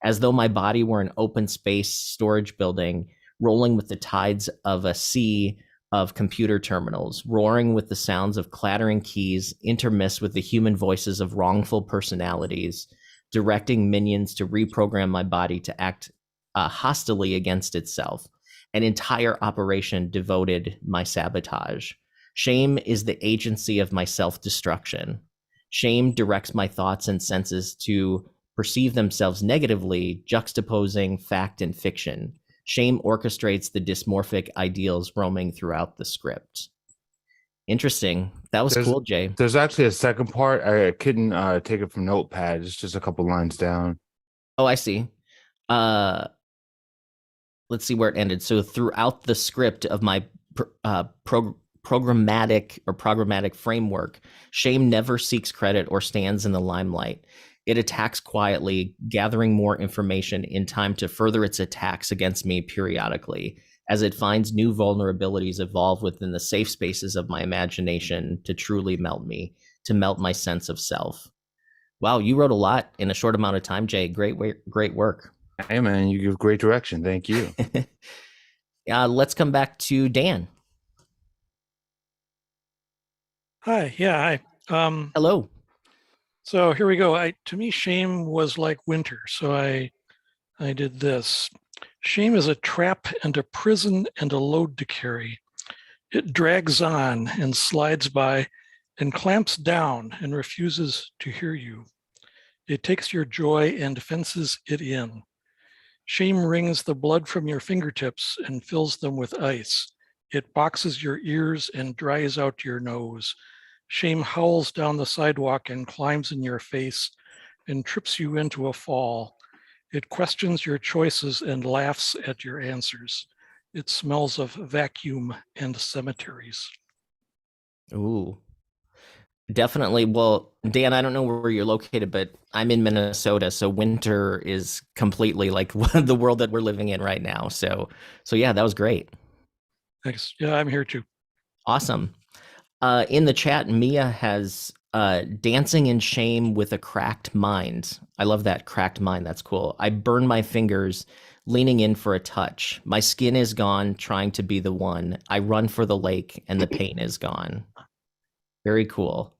As though my body were an open space storage building, rolling with the tides of a sea of computer terminals, roaring with the sounds of clattering keys, intermixed with the human voices of wrongful personalities, directing minions to reprogram my body to act hostilely against itself. An entire operation devoted my sabotage. Shame is the agency of my self-destruction. Shame directs my thoughts and senses to perceive themselves negatively, juxtaposing fact and fiction. Shame orchestrates the dysmorphic ideals roaming throughout the script. Interesting. That was cool, Jay. There's actually a second part. I couldn't take it from Notepad. It's just a couple lines down. Oh, I see. Let's see where it ended. So throughout the script of my programmatic framework, shame never seeks credit or stands in the limelight. It attacks quietly, gathering more information in time to further its attacks against me periodically, as it finds new vulnerabilities evolve within the safe spaces of my imagination to truly melt me, to melt my sense of self. Wow, you wrote a lot in a short amount of time, Jay. Great work. Hey, man, you give great direction. Thank you. Let's come back to Dan. Hi. Yeah. Hi. Hello. So here we go. To me, shame was like winter. So I did this. Shame is a trap and a prison and a load to carry. It drags on and slides by and clamps down and refuses to hear you. It takes your joy and fences it in. Shame wrings the blood from your fingertips and fills them with ice. It boxes your ears and dries out your nose. Shame howls down the sidewalk and climbs in your face and trips you into a fall. It questions your choices and laughs at your answers. It smells of vacuum and cemeteries. Ooh, definitely. Well, Dan, I don't know where you're located, but I'm in Minnesota, so winter is completely like the world that we're living in right now. So yeah, that was great. Thanks. Yeah, I'm here too. Awesome. In the chat, Mia has dancing in shame with a cracked mind. I love that, cracked mind. That's cool. I burn my fingers leaning in for a touch. My skin is gone, trying to be the one. I run for the lake and the pain is gone. Very cool.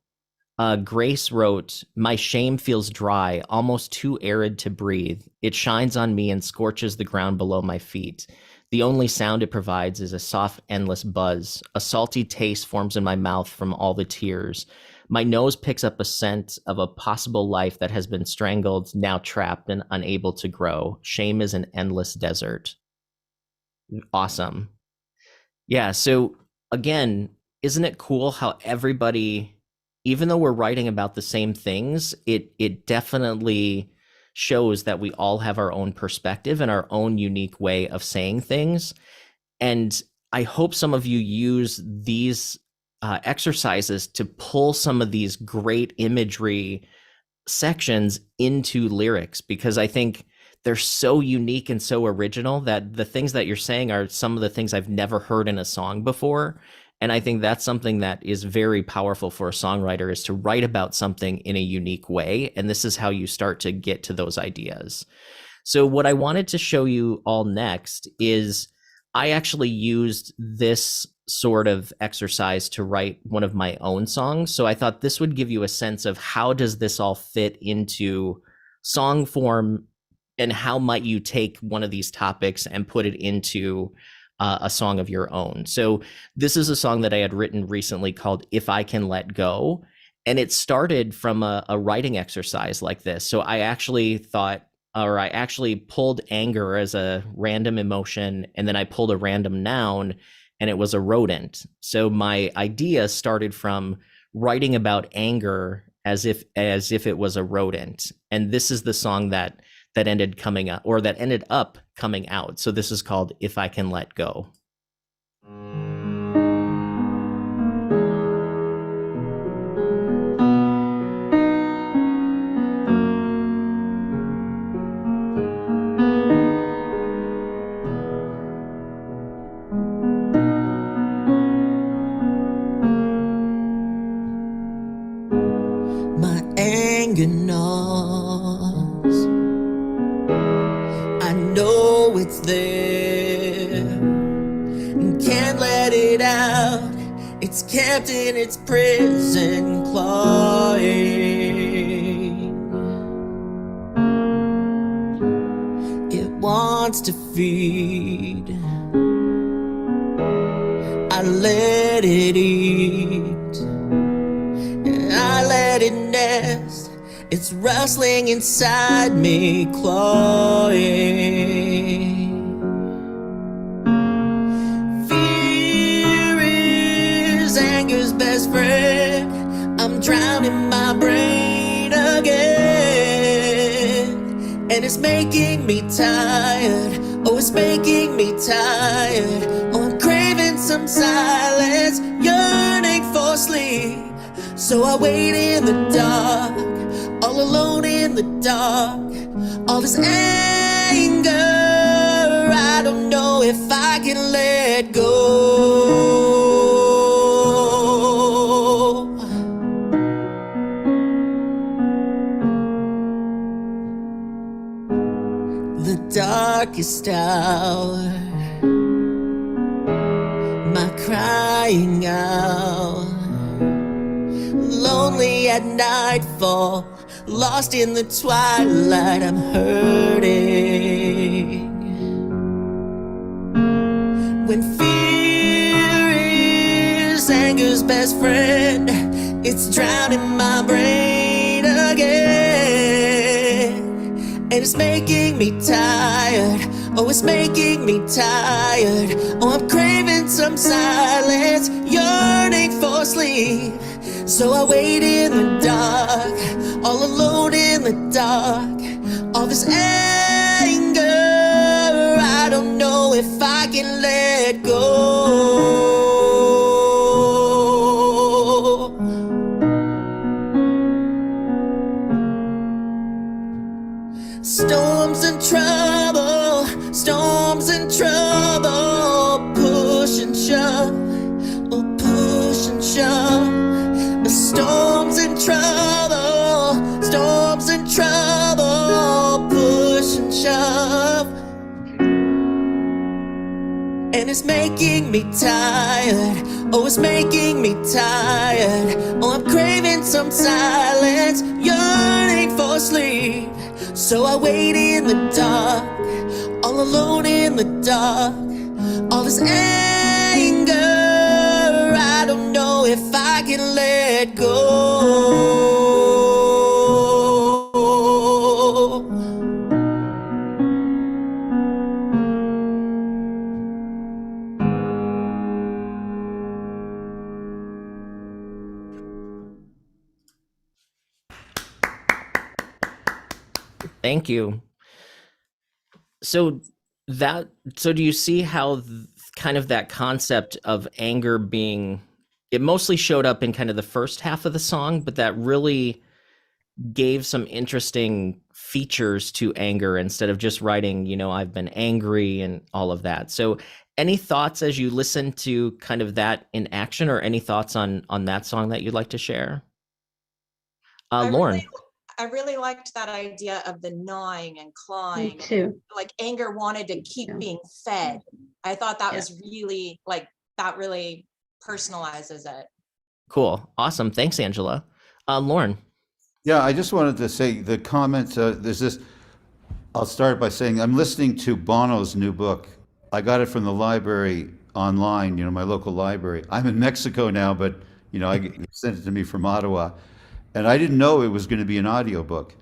Grace wrote, my shame feels dry, almost too arid to breathe. It shines on me and scorches the ground below my feet. The only sound it provides is a soft, endless buzz. A salty taste forms in my mouth from all the tears. My nose picks up a scent of a possible life that has been strangled, now trapped and unable to grow. Shame is an endless desert. Awesome. Yeah, so again, isn't it cool how everybody, even though we're writing about the same things, it definitely shows that we all have our own perspective and our own unique way of saying things. And I hope some of you use these exercises to pull some of these great imagery sections into lyrics, because I think they're so unique and so original that the things that you're saying are some of the things I've never heard in a song before. And I think that's something that is very powerful for a songwriter, is to write about something in a unique way. And this is how you start to get to those ideas. So what I wanted to show you all next is I actually used this sort of exercise to write one of my own songs. So I thought this would give you a sense of how does this all fit into song form, and how might you take one of these topics and put it into a song of your own. So this is a song that I had written recently called If I Can Let Go. And it started from a writing exercise like this. So I actually thought, or I actually pulled anger as a random emotion, and then I pulled a random noun, and it was a rodent. So my idea started from writing about anger as if it was a rodent. And this is the song that ended coming up, or that ended up coming out. So this is called If I Can Let Go. My anger gnaws. I know it's there, can't let it out. It's kept in its prison clawing. It wants to feed. I let it eat. I let it nest. It's rustling inside me, clawing. Fear is anger's best friend. I'm drowning my brain again, and it's making me tired. Oh, it's making me tired. Oh, I'm craving some silence, yearning for sleep. So I wait in the dark, all alone in the dark. All this anger, I don't know if I can let go. The darkest hour, my crying out. Lonely at nightfall, lost in the twilight, I'm hurting. It's drowning my brain again. And it's making me tired. Oh, it's making me tired. Oh, I'm craving some silence, yearning for sleep. So I wait in the dark, all alone in the dark. All this anger, I don't know if I can let go. Storms and trouble, push and shove, oh push and shove. The storms and trouble, push and shove. And it's making me tired, oh it's making me tired. Oh, I'm craving some silence, yearning for sleep. So I wait in the dark, all alone in the dark. All this anger, I don't know if I can let go. Thank you. So do you see how kind of that concept of anger being, it mostly showed up in kind of the first half of the song, but that really gave some interesting features to anger instead of just writing, you know, I've been angry and all of that. So any thoughts as you listen to kind of that in action, or any thoughts on that song that you'd like to share? Lauren. I really liked that idea of the gnawing and clawing. Me too. Like anger wanted to keep being fed. I thought that was really that really personalizes it. Cool. Awesome. Thanks, Angela. Lauren. Yeah, I just wanted to say the comment, there's this, I'll start by saying I'm listening to Bono's new book. I got it from the library online, you know, my local library. I'm in Mexico now, but, you know, he sent it to me from Ottawa. And I didn't know it was going to be an audiobook.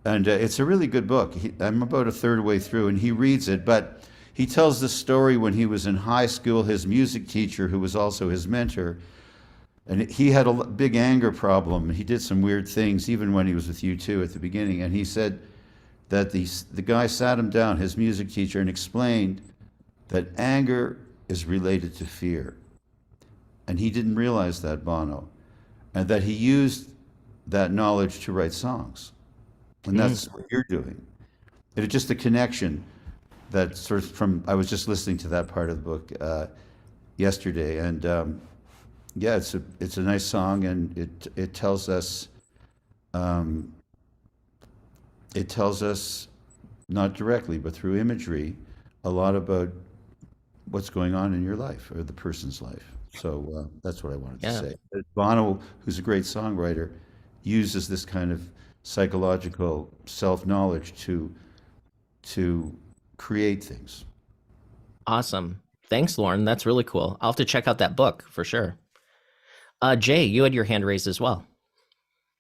And it's a really good book. I'm about a third way through, and he reads it. But he tells the story when he was in high school, his music teacher, who was also his mentor, and he had a big anger problem. He did some weird things, even when he was with U2 at the beginning. And he said that the guy sat him down, his music teacher, and explained that anger is related to fear. And he didn't realize that, Bono, and that he used that knowledge to write songs. And that's what you're doing. It's just a connection that sort of I was just listening to that part of the book yesterday, and yeah, it's a nice song, and it tells us not directly but through imagery a lot about what's going on in your life or the person's life. So that's what I wanted to say. Bono, who's a great songwriter, uses this kind of psychological self-knowledge to create things. Awesome. Thanks, Lauren. That's really cool. I'll have to check out that book for sure. Jay, you had your hand raised as well.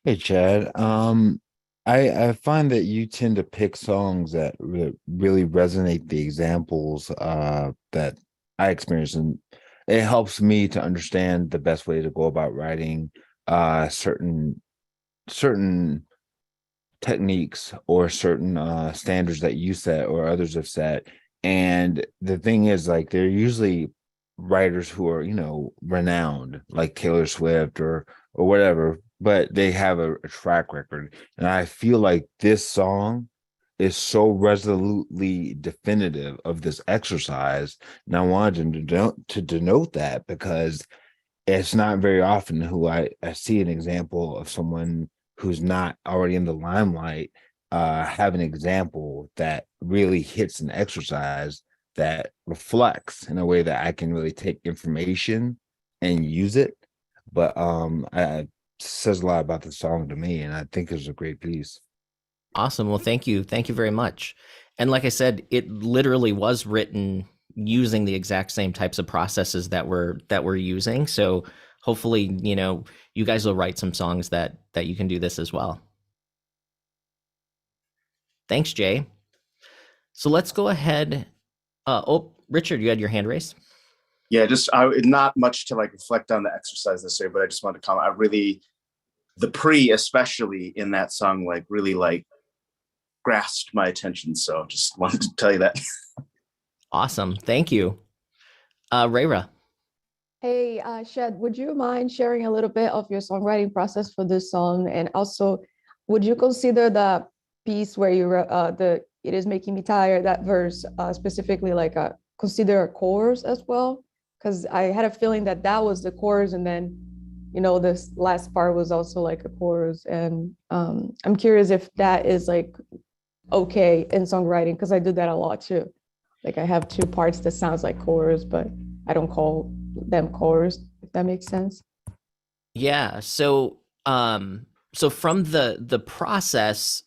Hey, Chad. I find that you tend to pick songs that really resonate the examples that I experience, and it helps me to understand the best way to go about writing certain techniques or certain standards that you set or others have set. And the thing is, like, they're usually writers who are, you know, renowned, like Taylor Swift or whatever, but they have a track record. And I feel like this song is so resolutely definitive of this exercise. And I wanted to denote that, because it's not very often who I see an example of someone who's not already in the limelight have an example that really hits an exercise that reflects in a way that I can really take information and use it. But it says a lot about the song to me, and I think it's a great piece. Awesome. Well, thank you. Thank you very much. And like I said, it literally was written using the exact same types of processes that we're using. So hopefully, you guys will write some songs that you can do this as well. Thanks, Jay. So let's go ahead. Richard, you had your hand raised. Yeah, just not much to like reflect on the exercise this year, but I just wanted to comment. The pre, especially in that song, like really like grasped my attention. So just wanted to tell you that. Awesome. Thank you. Rayra. Hey, Shed, would you mind sharing a little bit of your songwriting process for this song? And also, would you consider the piece where you wrote "It Is Making Me Tired," that verse specifically like consider a chorus as well? Because I had a feeling that was the chorus, and then this last part was also like a chorus. And I'm curious if that is like okay in songwriting, because I do that a lot too. Like I have two parts that sounds like chorus, but I don't call them chorus, if that makes sense. Yeah. So from the process,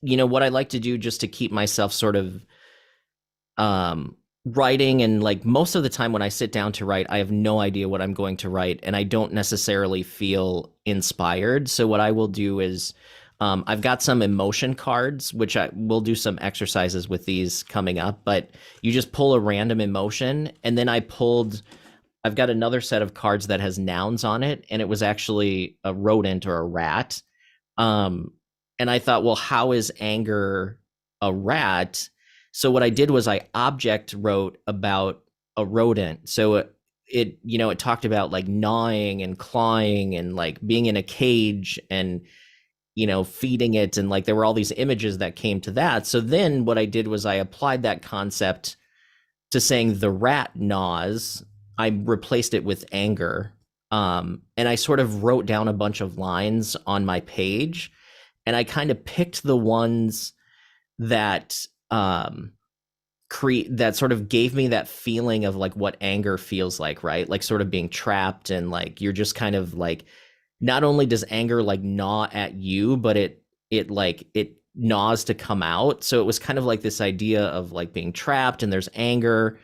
what I like to do just to keep myself sort of writing, and like most of the time when I sit down to write, I have no idea what I'm going to write, and I don't necessarily feel inspired. So what I will do is I've got some emotion cards, which I will do some exercises with these coming up, but you just pull a random emotion, and then I've got another set of cards that has nouns on it, and it was actually a rodent or a rat. And I thought, well, how is anger a rat? So what I did was I object wrote about a rodent. So it talked about like gnawing and clawing and like being in a cage and feeding it, and like there were all these images that came to that. So then what I did was I applied that concept to saying the rat gnaws. I replaced it with anger. And I sort of wrote down a bunch of lines on my page, and I kind of picked the ones that that sort of gave me that feeling of like what anger feels like, right? Like sort of being trapped, and like you're just kind of like, not only does anger like gnaw at you, but it gnaws to come out. So it was kind of like this idea of like being trapped, and there's anger.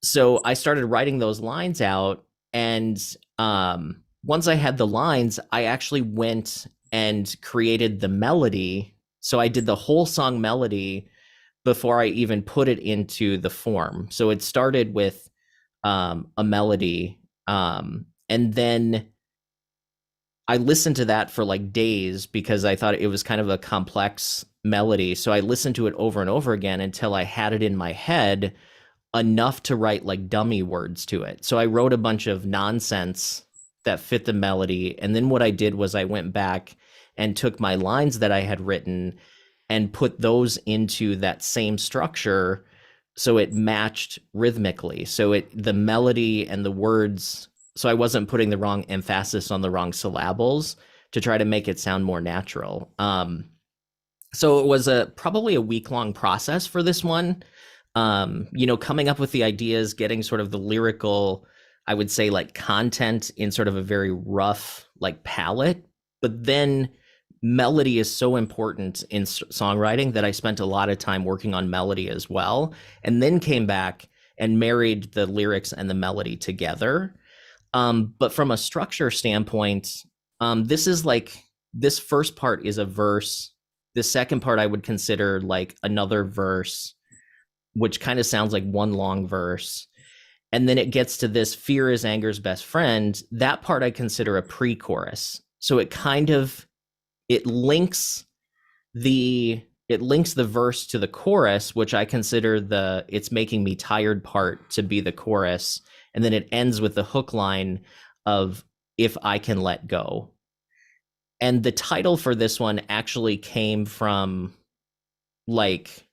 So I started writing those lines out, and once I had the lines, I actually went and created the melody. So I did the whole song melody before I even put it into the form. So it started with a melody, and then I listened to that for like days because I thought it was kind of a complex melody. So I listened to it over and over again until I had it in my head enough to write like dummy words to it. So I wrote a bunch of nonsense that fit the melody. And then what I did was I went back and took my lines that I had written and put those into that same structure so it matched rhythmically. So the melody and the words, so I wasn't putting the wrong emphasis on the wrong syllables to try to make it sound more natural. So it was probably a week-long process for this one. Coming up with the ideas, getting sort of the lyrical, I would say like content in sort of a very rough like palette, but then melody is so important in songwriting that I spent a lot of time working on melody as well, and then came back and married the lyrics and the melody together. But from a structure standpoint, this first part is a verse. The second part I would consider like another verse, which kind of sounds like one long verse. And then it gets to this fear is anger's best friend. That part I consider a pre-chorus. So it links the verse to the chorus, which I consider the it's making me tired part to be the chorus. And then it ends with the hook line of if I can let go. And the title for this one actually came from like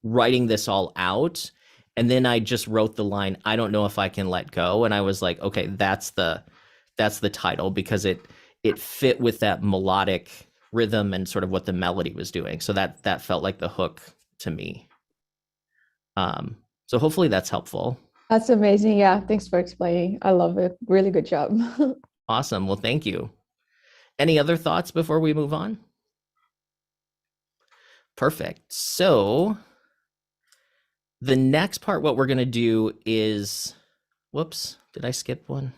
writing this all out, and then I just wrote the line, I don't know if I can let go. And I was like, okay, that's the title, because it fit with that melodic rhythm and sort of what the melody was doing. So that felt like the hook to me. So hopefully that's helpful. That's amazing. Yeah, thanks for explaining. I love it. Really good job. Awesome. Well, thank you. Any other thoughts before we move on? Perfect. So the next part, what we're going to do is, whoops, did I skip one?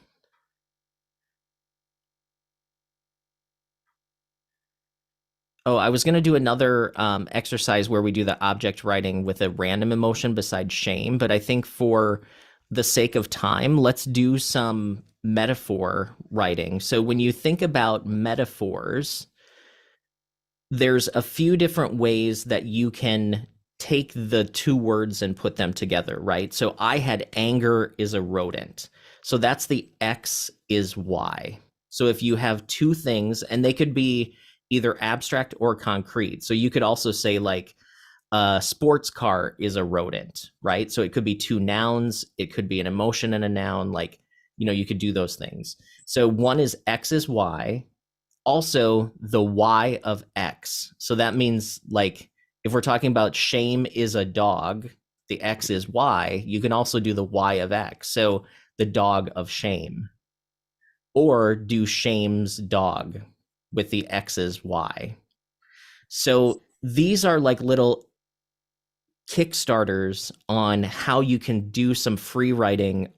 Oh, I was going to do another exercise where we do the object writing with a random emotion besides shame, but I think for the sake of time, let's do some metaphor writing. So when you think about metaphors, there's a few different ways that you can take the two words and put them together, right? So I had anger is a rodent. So that's the X is Y. So if you have two things, and they could be either abstract or concrete. So you could also say like a sports car is a rodent, right? So it could be two nouns, it could be an emotion and a noun, like, you could do those things. So one is X is Y, also the Y of X. So that means like if we're talking about shame is a dog, the X is Y, you can also do the Y of X. So the dog of shame. Or do shame's dog with the X is Y. So these are like little kickstarters on how you can do some free writing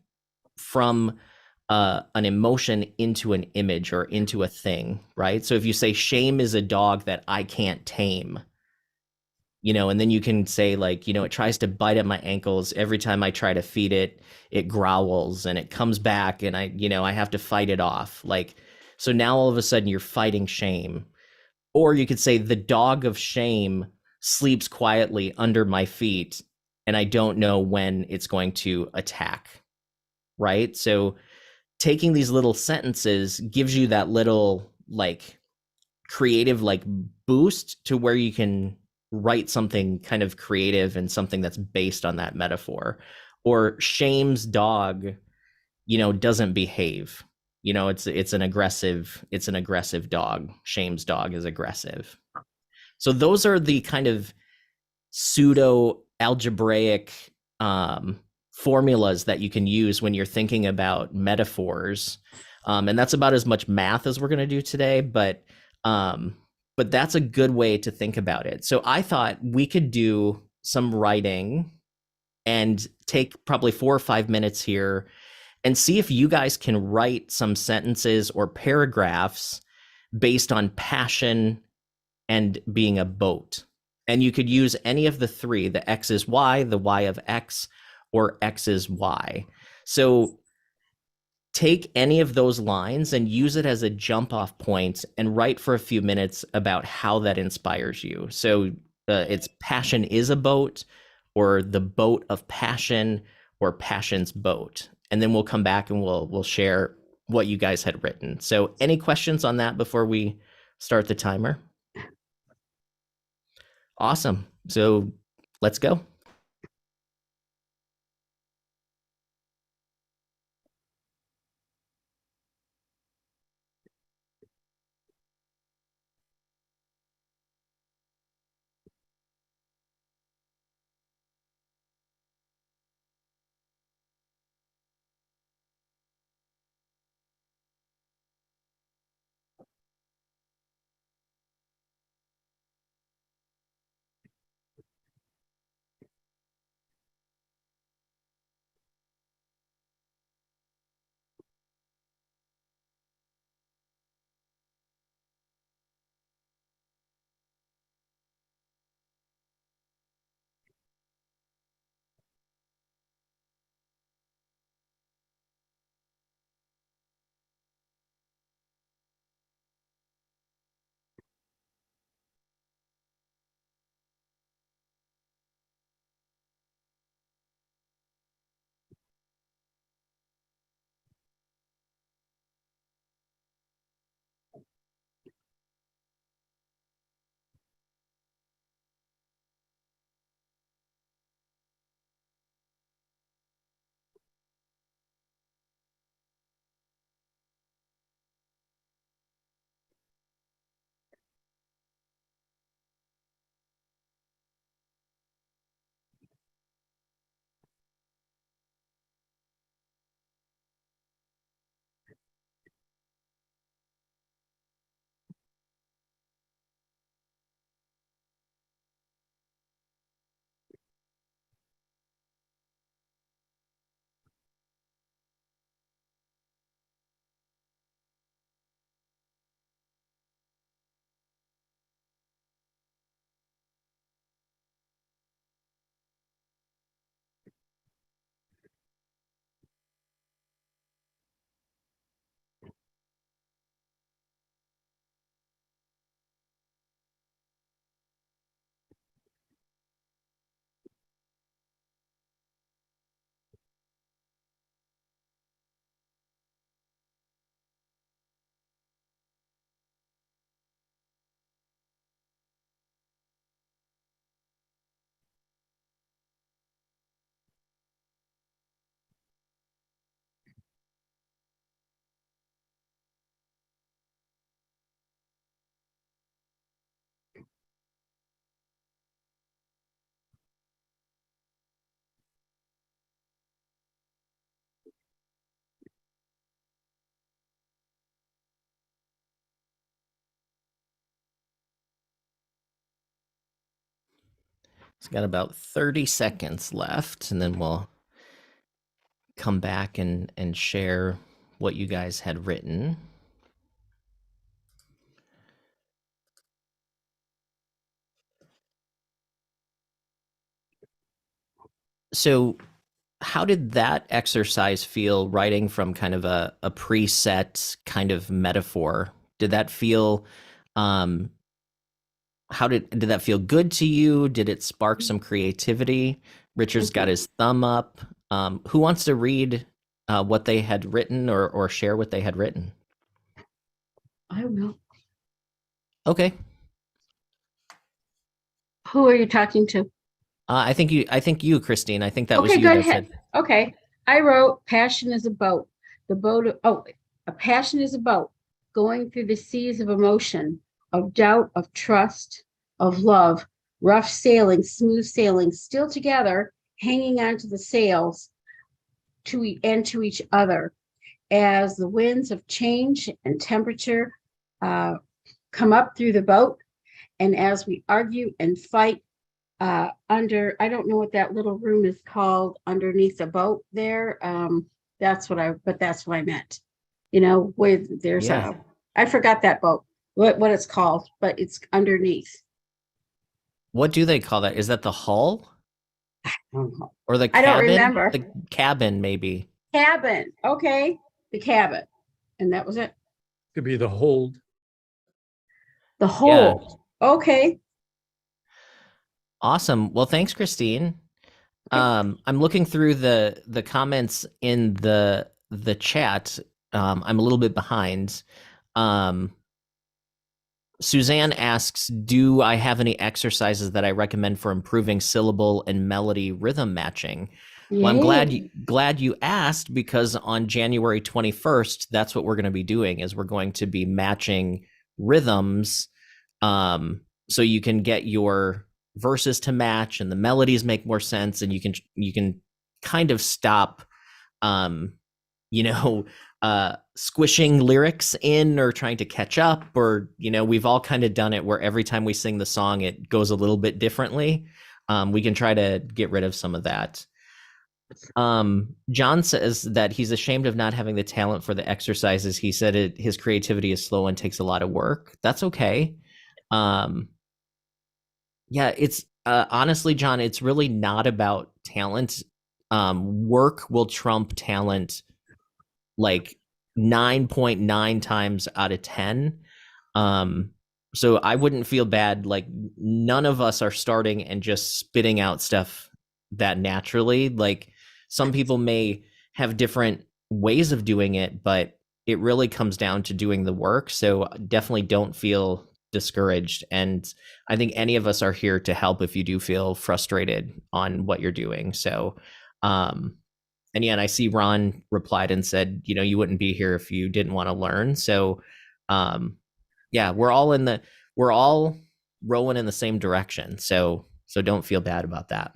from an emotion into an image or into a thing, right? So if you say shame is a dog that I can't tame, and then you can say like, it tries to bite at my ankles every time I try to feed it, it growls and it comes back and I have to fight it off. Like, so now all of a sudden you're fighting shame. Or you could say the dog of shame sleeps quietly under my feet and I don't know when it's going to attack, right? So taking these little sentences gives you that little like creative like boost to where you can write something kind of creative and something that's based on that metaphor. Or shame's dog, doesn't behave. It's an aggressive dog. Shame's dog is aggressive. So those are the kind of pseudo algebraic formulas that you can use when you're thinking about metaphors. And that's about as much math as we're going to do today, but that's a good way to think about it. So I thought we could do some writing and take probably 4 or 5 minutes here and see if you guys can write some sentences or paragraphs based on passion and being a boat. And you could use any of the three, the X is Y, the Y of X, or X is Y. So take any of those lines and use it as a jump off point and write for a few minutes about how that inspires you. So it's passion is a boat, or the boat of passion, or passion's boat. And then we'll come back and we'll share what you guys had written. So any questions on that before we start the timer? Awesome. So let's go. It's got about 30 seconds left, and then we'll come back and share what you guys had written. So how did that exercise feel, writing from kind of a preset kind of metaphor? Did that feel how did that feel good to you? Did it spark some creativity? Richard's got his thumb up. Who wants to read what they had written, or share what they had written? I will. Okay. Who are you talking to? I think you, Christine. I think that was Okay, you go that ahead. said. Okay. I wrote passion is a boat. The boat a passion is a boat going through the seas of emotion, of doubt, of trust, of love, rough sailing, smooth sailing, still together, hanging onto the sails to each other. As the winds of change and temperature come up through the boat, and as we argue and fight under, I don't know what that little room is called underneath the boat there. That's what I meant. You know, with there's Yeah. I forgot that boat, what it's called, but it's underneath. What do they call that? Is that the hull I don't know. or the I don't cabin? remember. The cabin, maybe. Cabin. Okay. The cabin. And that was it. Could be the hold. The Yeah. whole. Okay. Awesome. Well, thanks, Christine. Okay. I'm looking through the comments in the chat. I'm a little bit behind. Suzanne asks, do I have any exercises that I recommend for improving syllable and melody rhythm matching? Well, I'm glad you asked, because on January 21st, that's what we're going to be doing, is we're going to be matching rhythms, so you can get your verses to match and the melodies make more sense, and you can kind of stop squishing lyrics in or trying to catch up, or we've all kind of done it where every time we sing the song it goes a little bit differently. We can try to get rid of some of that. John says that he's ashamed of not having the talent for the exercises. He said his creativity is slow and takes a lot of work. That's okay. Yeah, it's honestly, John, it's really not about talent. Work will trump talent like 9.9 times out of 10. So I wouldn't feel bad. Like, none of us are starting and just spitting out stuff that naturally. Like, some people may have different ways of doing it, but it really comes down to doing the work. So definitely don't feel discouraged. And I think any of us are here to help if you do feel frustrated on what you're doing. So, and yeah, and I see Ron replied and said, you wouldn't be here if you didn't want to learn. So, yeah, we're all rowing in the same direction. So don't feel bad about that.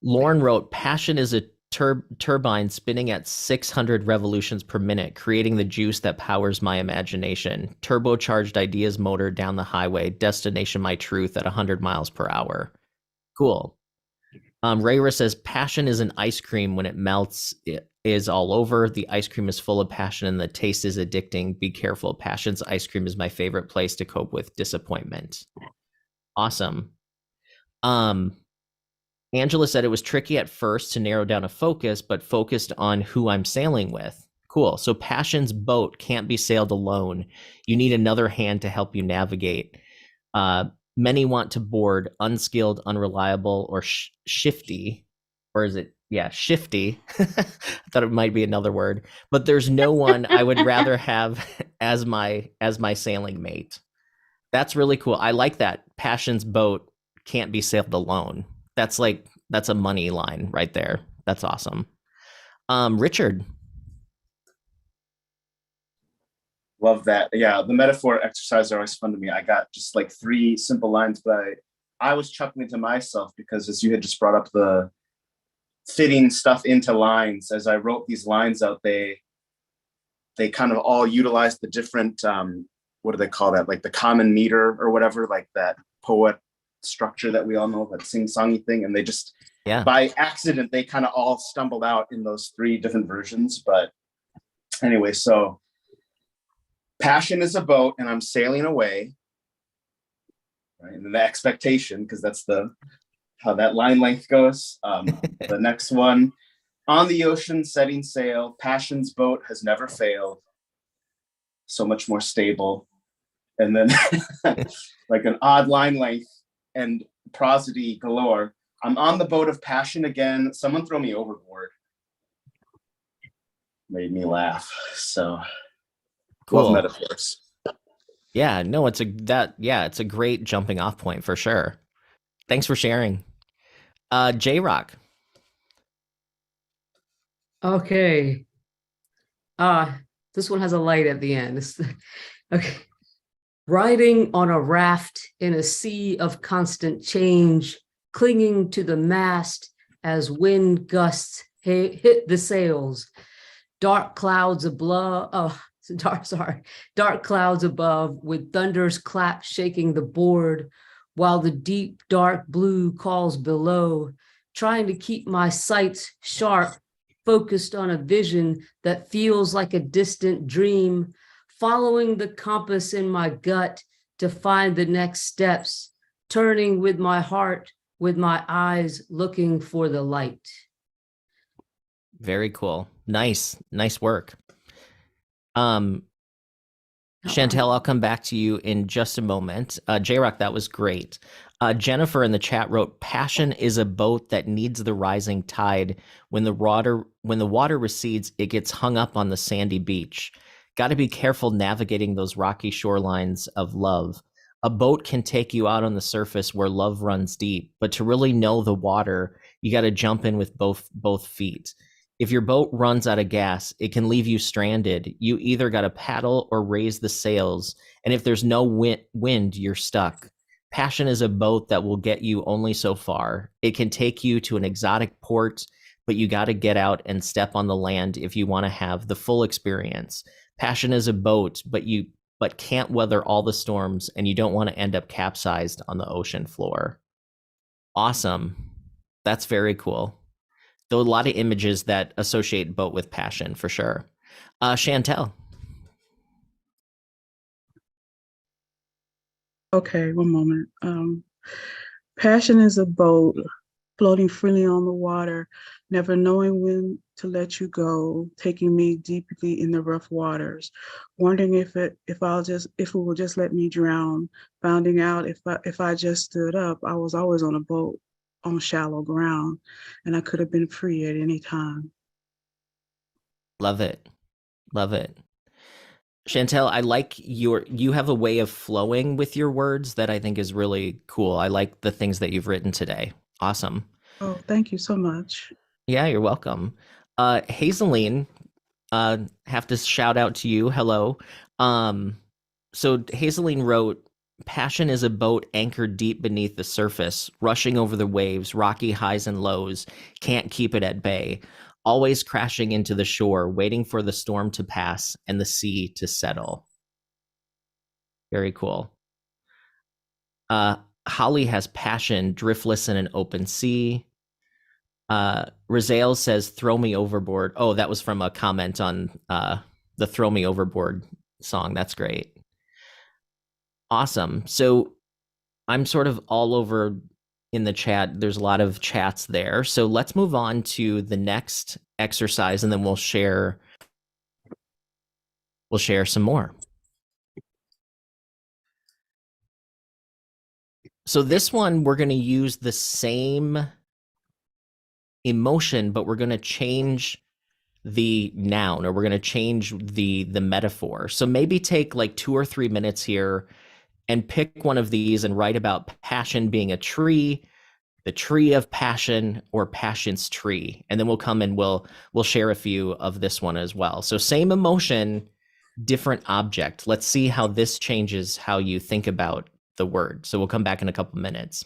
Lauren wrote, passion is a turbine spinning at 600 revolutions per minute, creating the juice that powers my imagination. Turbocharged ideas motor down the highway, destination my truth at 100 miles per hour. Cool. Rayra says, passion is an ice cream. When it melts, it is all over. The ice cream is full of passion and the taste is addicting. Be careful. Passion's ice cream is my favorite place to cope with disappointment. Awesome. Angela said it was tricky at first to narrow down a focus, but focused on who I'm sailing with. Cool. So passion's boat can't be sailed alone. You need another hand to help you navigate. Many want to board unskilled, unreliable, or shifty. Or is it? Yeah, shifty. I thought it might be another word. But there's no one I would rather have as my sailing mate. That's really cool. I like that. Passion's boat can't be sailed alone. That's a money line right there. That's awesome. Richard. Love that. Yeah, the metaphor exercises are always fun to me. I got just like 3 simple lines, but I was chuckling to myself because, as you had just brought up, the fitting stuff into lines. As I wrote these lines out, they kind of all utilized the different, what do they call that? Like the common meter or whatever, like that poet structure that we all know, that sing-songy thing, and they just, Yeah. by accident, they kind of all stumbled out in those 3 different versions. But anyway, so passion is a boat and I'm sailing away, right? And the expectation, because that's how that line length goes. The next one, on the ocean setting sail, passion's boat has never failed, so much more stable. And then like an odd line length and prosody galore. I'm on the boat of passion again. Someone throw me overboard. Made me laugh. So Cool. love metaphors. Yeah, no, it's a great jumping off point for sure. Thanks for sharing. J-Rock. Okay. This one has a light at the end. Okay. Riding on a raft in a sea of constant change, clinging to the mast as wind gusts hit the sails. Dark clouds above, dark clouds above with thunder's clap shaking the board, while the deep dark blue calls below, trying to keep my sights sharp, focused on a vision that feels like a distant dream, following the compass in my gut to find the next steps, turning with my heart, with my eyes looking for the light. Very cool. Nice work. Chantel, I'll come back to you in just a moment. J-Rock, that was great. Jennifer in the chat wrote, passion is a boat that needs the rising tide. When the water recedes, it gets hung up on the sandy beach. Got to be careful navigating those rocky shorelines of love. A boat can take you out on the surface where love runs deep, but to really know the water, you got to jump in with both feet. If your boat runs out of gas, it can leave you stranded. You either got to paddle or raise the sails, and if there's no wind, you're stuck. Passion is a boat that will get you only so far. It can take you to an exotic port, but you got to get out and step on the land if you want to have the full experience. Passion is a boat, but can't weather all the storms, and you don't want to end up capsized on the ocean floor. Awesome. That's very cool. There are a lot of images that associate boat with passion for sure. Chantel. Okay, one moment. Passion is a boat floating freely on the water, never knowing when to let you go, taking me deeply in the rough waters, wondering if it will just let me drown, finding out if I just stood up, I was always on a boat on shallow ground, and I could have been free at any time. Love it. Love it. Chantel, I like you have a way of flowing with your words that I think is really cool. I like the things that you've written today. Awesome. Oh, thank you so much. Yeah, you're welcome. Hazeline, have to shout out to you. Hello. So Hazeline wrote, passion is a boat anchored deep beneath the surface, rushing over the waves, rocky highs and lows, can't keep it at bay, always crashing into the shore, waiting for the storm to pass and the sea to settle. Very cool. Holly has passion, driftless in an open sea. Razael says, throw me overboard. Oh, that was from a comment on the Throw Me Overboard song. That's great. Awesome. So I'm sort of all over in the chat. There's a lot of chats there. So let's move on to the next exercise, and then we'll share some more. So this one, we're going to use the same emotion, but we're going to change the noun, or we're going to change the metaphor. So maybe take like 2 or 3 minutes here and pick one of these and write about passion being a tree, the tree of passion, or passion's tree. And then we'll come and we'll share a few of this one as well. So same emotion, different object. Let's see how this changes how you think about the word. So we'll come back in a couple minutes.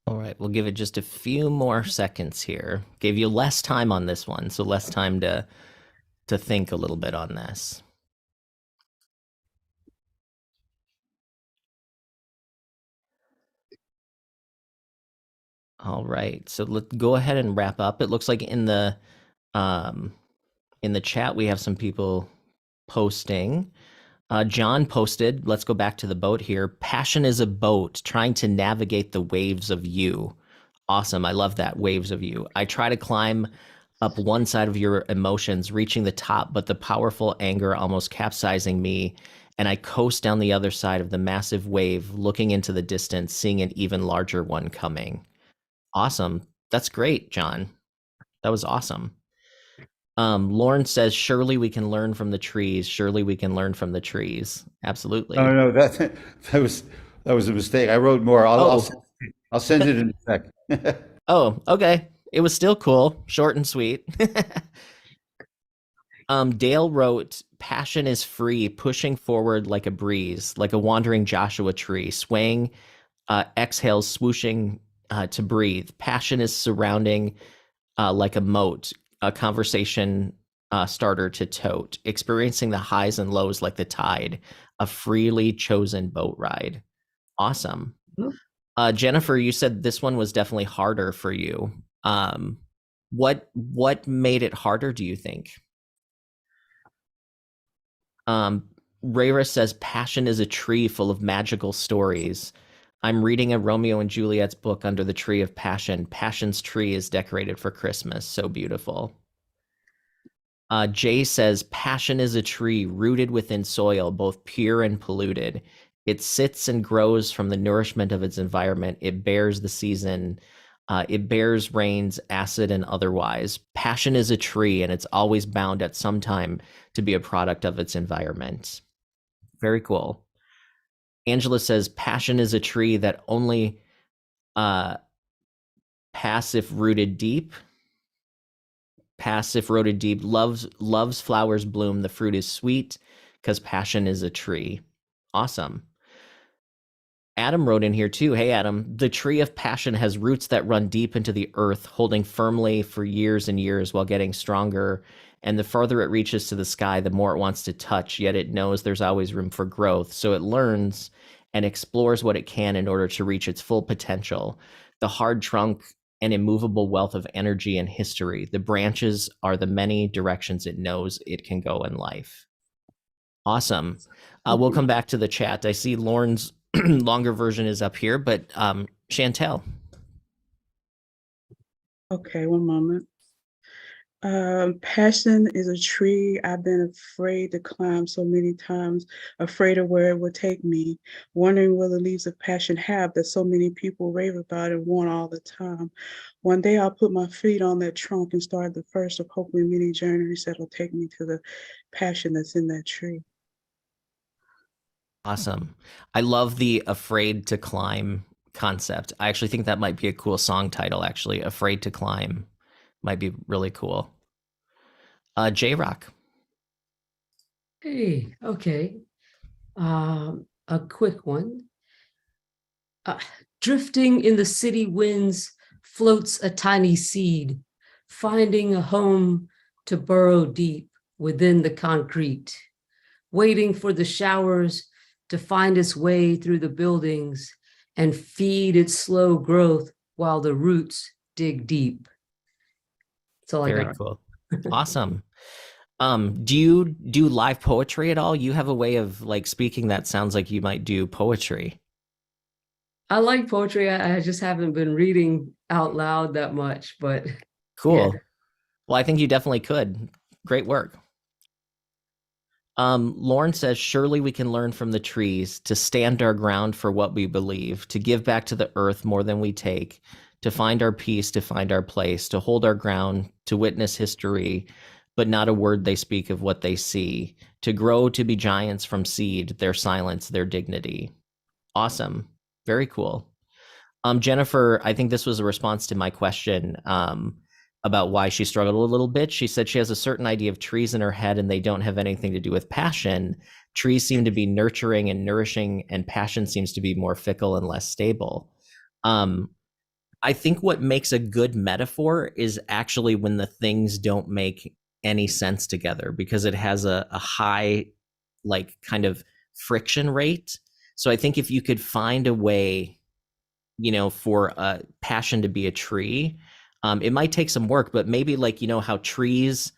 All right, we'll give it just a few more seconds here. Gave you less time on this one, so less time to think a little bit on this. All right, so let's go ahead and wrap up. It looks like in the chat we have some people posting. John posted, let's go back to the boat here. Passion is a boat trying to navigate the waves of you. Awesome. I love that. Waves of you. I try to climb up one side of your emotions, reaching the top, but the powerful anger almost capsizing me. And I coast down the other side of the massive wave, looking into the distance, seeing an even larger one coming. Awesome. That's great, John. That was awesome. Lauren says, surely we can learn from the trees. Surely we can learn from the trees. Absolutely. No, that was a mistake. I wrote more. I'll send it in a sec. Oh, okay. It was still cool, short and sweet. Dale wrote, passion is free, pushing forward like a breeze, like a wandering Joshua tree, swaying, exhales, swooshing to breathe. Passion is surrounding like a moat, a conversation starter to tote, experiencing the highs and lows like the tide, a freely chosen boat ride. Awesome. Jennifer, you said this one was definitely harder for you. What made it harder, do you think? Rayra says, passion is a tree full of magical stories. I'm reading a Romeo and Juliet's book under the tree of passion. Passion's tree is decorated for Christmas. So beautiful. Jay says, passion is a tree rooted within soil, both pure and polluted. It sits and grows from the nourishment of its environment. It bears the season. It bears rains, acid and otherwise. Passion is a tree, and it's always bound at some time to be a product of its environment. Very cool. Angela says, passion is a tree that only passive rooted deep. Passive rooted deep, loves flowers bloom. The fruit is sweet because passion is a tree. Awesome. Adam wrote in here too. Hey, Adam, the tree of passion has roots that run deep into the earth, holding firmly for years and years while getting stronger. And the farther it reaches to the sky, the more it wants to touch, yet it knows there's always room for growth. So it learns and explores what it can in order to reach its full potential. The hard trunk and immovable wealth of energy and history. The branches are the many directions it knows it can go in life. Awesome. We'll come back to the chat. I see Lauren's longer version is up here, but Chantel. Okay, one moment. Passion is a tree I've been afraid to climb so many times, afraid of where it would take me, wondering what the leaves of passion have that so many people rave about and want all the time. One day I'll put my feet on that trunk and start the first of hopefully many journeys that'll take me to the passion that's in that tree. Awesome. I love the afraid to climb concept. I actually think that might be a cool song title, actually. Afraid to climb might be really cool. J-Rock. Hey, okay. A quick one. Drifting in the city winds floats a tiny seed, finding a home to burrow deep within the concrete, waiting for the showers to find its way through the buildings and feed its slow growth while the roots dig deep. That's all I got. Very cool. Awesome. Do you do live poetry at all? You have a way of like speaking that sounds like you might do poetry. I like poetry. I just haven't been reading out loud that much, but cool. Yeah. Well, I think you definitely could. Great work. Lauren says, surely we can learn from the trees to stand our ground for what we believe, to give back to the earth more than we take, to find our peace, to find our place, to hold our ground, to witness history, but not a word they speak of what they see, to grow to be giants from seed, their silence, their dignity. Awesome. Very cool. Jennifer, I think this was a response to my question about why she struggled a little bit. She said she has a certain idea of trees in her head and they don't have anything to do with passion. Trees seem to be nurturing and nourishing, and passion seems to be more fickle and less stable. I think what makes a good metaphor is actually when the things don't make any sense together, because it has a high, like, kind of friction rate. So I think if you could find a way, for a passion to be a tree, it might take some work, but maybe, like, how trees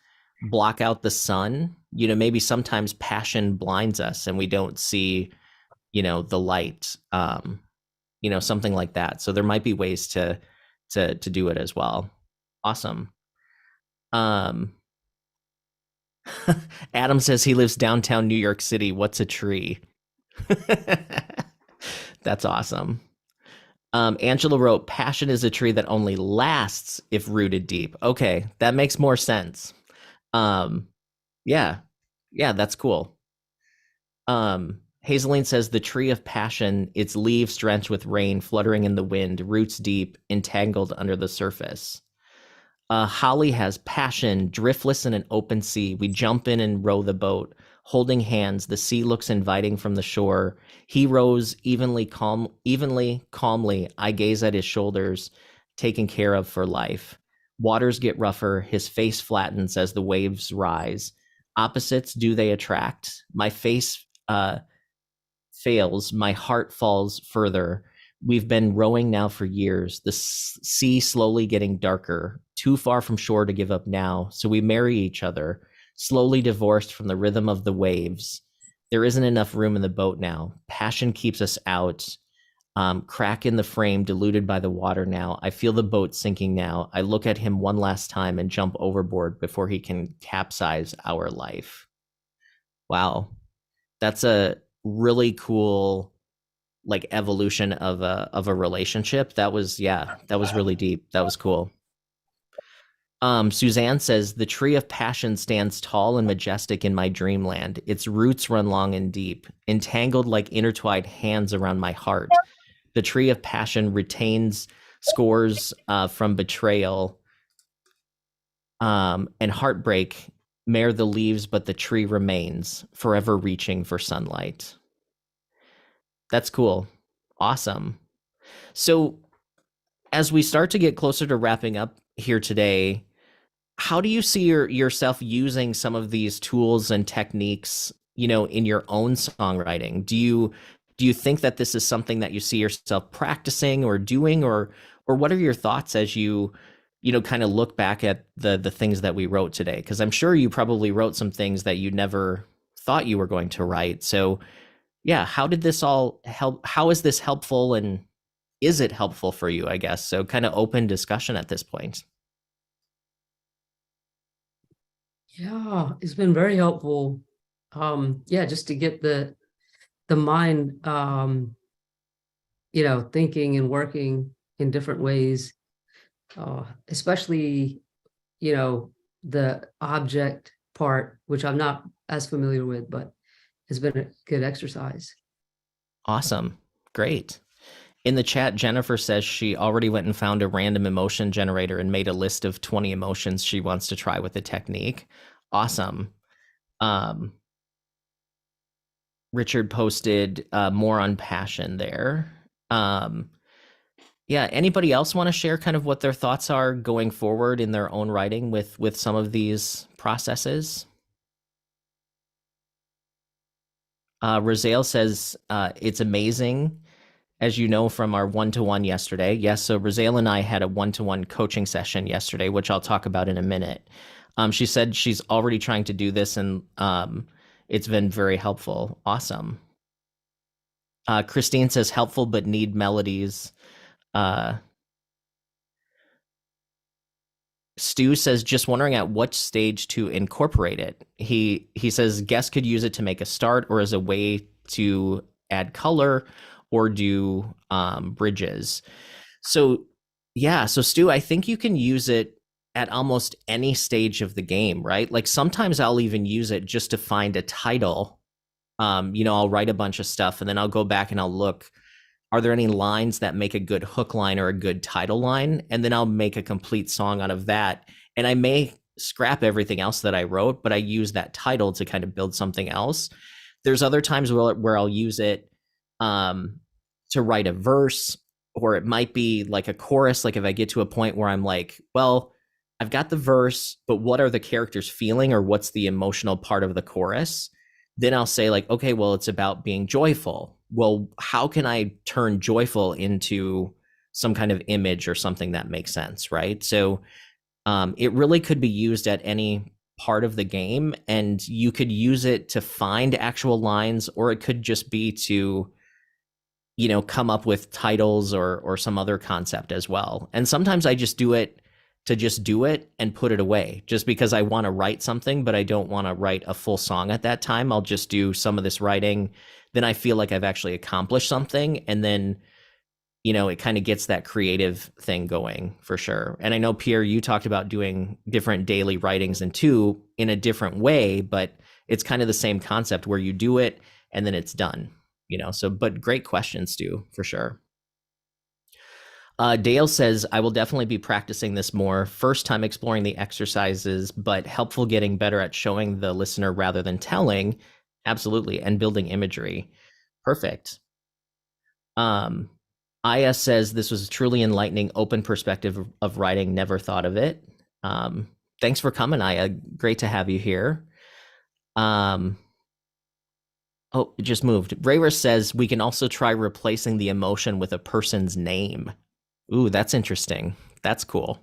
block out the sun, maybe sometimes passion blinds us and we don't see, the light, something like that. So there might be ways to do it as well. Awesome. Adam says he lives downtown New York City. What's a tree? That's awesome. Angela wrote, passion is a tree that only lasts if rooted deep. Okay, that makes more sense. Yeah, that's cool. Hazeline says, the tree of passion, its leaves drenched with rain, fluttering in the wind, roots deep, entangled under the surface. Holly has passion, driftless in an open sea. We jump in and row the boat, holding hands. The sea looks inviting from the shore. He rows evenly, calmly. I gaze at his shoulders, taken care of for life. Waters get rougher. His face flattens as the waves rise. Opposites, do they attract? My face fails. My heart falls further. We've been rowing now for years, the sea slowly getting darker, too far from shore to give up now. So we marry each other, slowly divorced from the rhythm of the waves. There isn't enough room in the boat now. Passion keeps us out. Crack in the frame, diluted by the water now. I feel the boat sinking now. I look at him one last time and jump overboard before he can capsize our life. Wow. That's a really cool, like, evolution of a relationship. That was really deep. That was cool. Suzanne says, the tree of passion stands tall and majestic in my dreamland. Its roots run long and deep, entangled like intertwined hands around my heart. The tree of passion retains scores from betrayal and heartbreak. Mere the leaves, but the tree remains, forever reaching for sunlight. That's cool. Awesome. So as we start to get closer to wrapping up here today, how do you see yourself using some of these tools and techniques, in your own songwriting? Do you think that this is something that you see yourself practicing or doing, or what are your thoughts as you kind of look back at the things that we wrote today? Because I'm sure you probably wrote some things that you never thought you were going to write. So yeah, how did this all help? How is this helpful, and is it helpful for you, I guess? So kind of open discussion at this point. Yeah, it's been very helpful. Just to get the mind, thinking and working in different ways, especially, the object part, which I'm not as familiar with, but has been a good exercise. Awesome. Great. In the chat, Jennifer says she already went and found a random emotion generator and made a list of 20 emotions she wants to try with the technique. Awesome. Richard posted more on passion there. Anybody else want to share kind of what their thoughts are going forward in their own writing with some of these processes? Rosale says, it's amazing, as you know, from our one-to-one yesterday. Yes, so Rosale and I had a one-to-one coaching session yesterday, which I'll talk about in a minute. She said she's already trying to do this, and it's been very helpful. Awesome. Christine says, helpful but need melodies. Stu says, just wondering at what stage to incorporate it. He says guests could use it to make a start or as a way to add color or do bridges. So Stu, I think you can use it at almost any stage of the game, right? Like sometimes I'll even use it just to find a title. I'll write a bunch of stuff and then I'll go back and I'll look, are there any lines that make a good hook line or a good title line? And then I'll make a complete song out of that. And I may scrap everything else that I wrote, but I use that title to kind of build something else. There's other times where I'll use it to write a verse. or it might be like a chorus. Like if I get to a point where I'm like, well, I've got the verse, but what are the characters feeling, or what's the emotional part of the chorus? Then I'll say like, okay, well, it's about being joyful. Well, how can I turn joyful into some kind of image or something that makes sense, right? So it really could be used at any part of the game, and you could use it to find actual lines, or it could just be to, you know, come up with titles or some other concept as well. And sometimes I just do it to just do it and put it away, just because I want to write something, but I don't want to write a full song at that time. I'll just do some of this writing. Then I feel like I've actually accomplished something. And then, you know, it kind of gets that creative thing going for sure. And I know, Pierre, you talked about doing different daily writings in a different way, but it's kind of the same concept where you do it and then it's done, you know. So, but great question, Stu, for sure. Dale says, I will definitely be practicing this more. First time exploring the exercises, but helpful getting better at showing the listener rather than telling. Absolutely. And building imagery. Perfect. Aya says, this was a truly enlightening, open perspective of writing. Never thought of it. Thanks for coming, Aya. Great to have you here. Oh, it just moved. Rayra says, we can also try replacing the emotion with a person's name. Ooh, that's interesting. That's cool.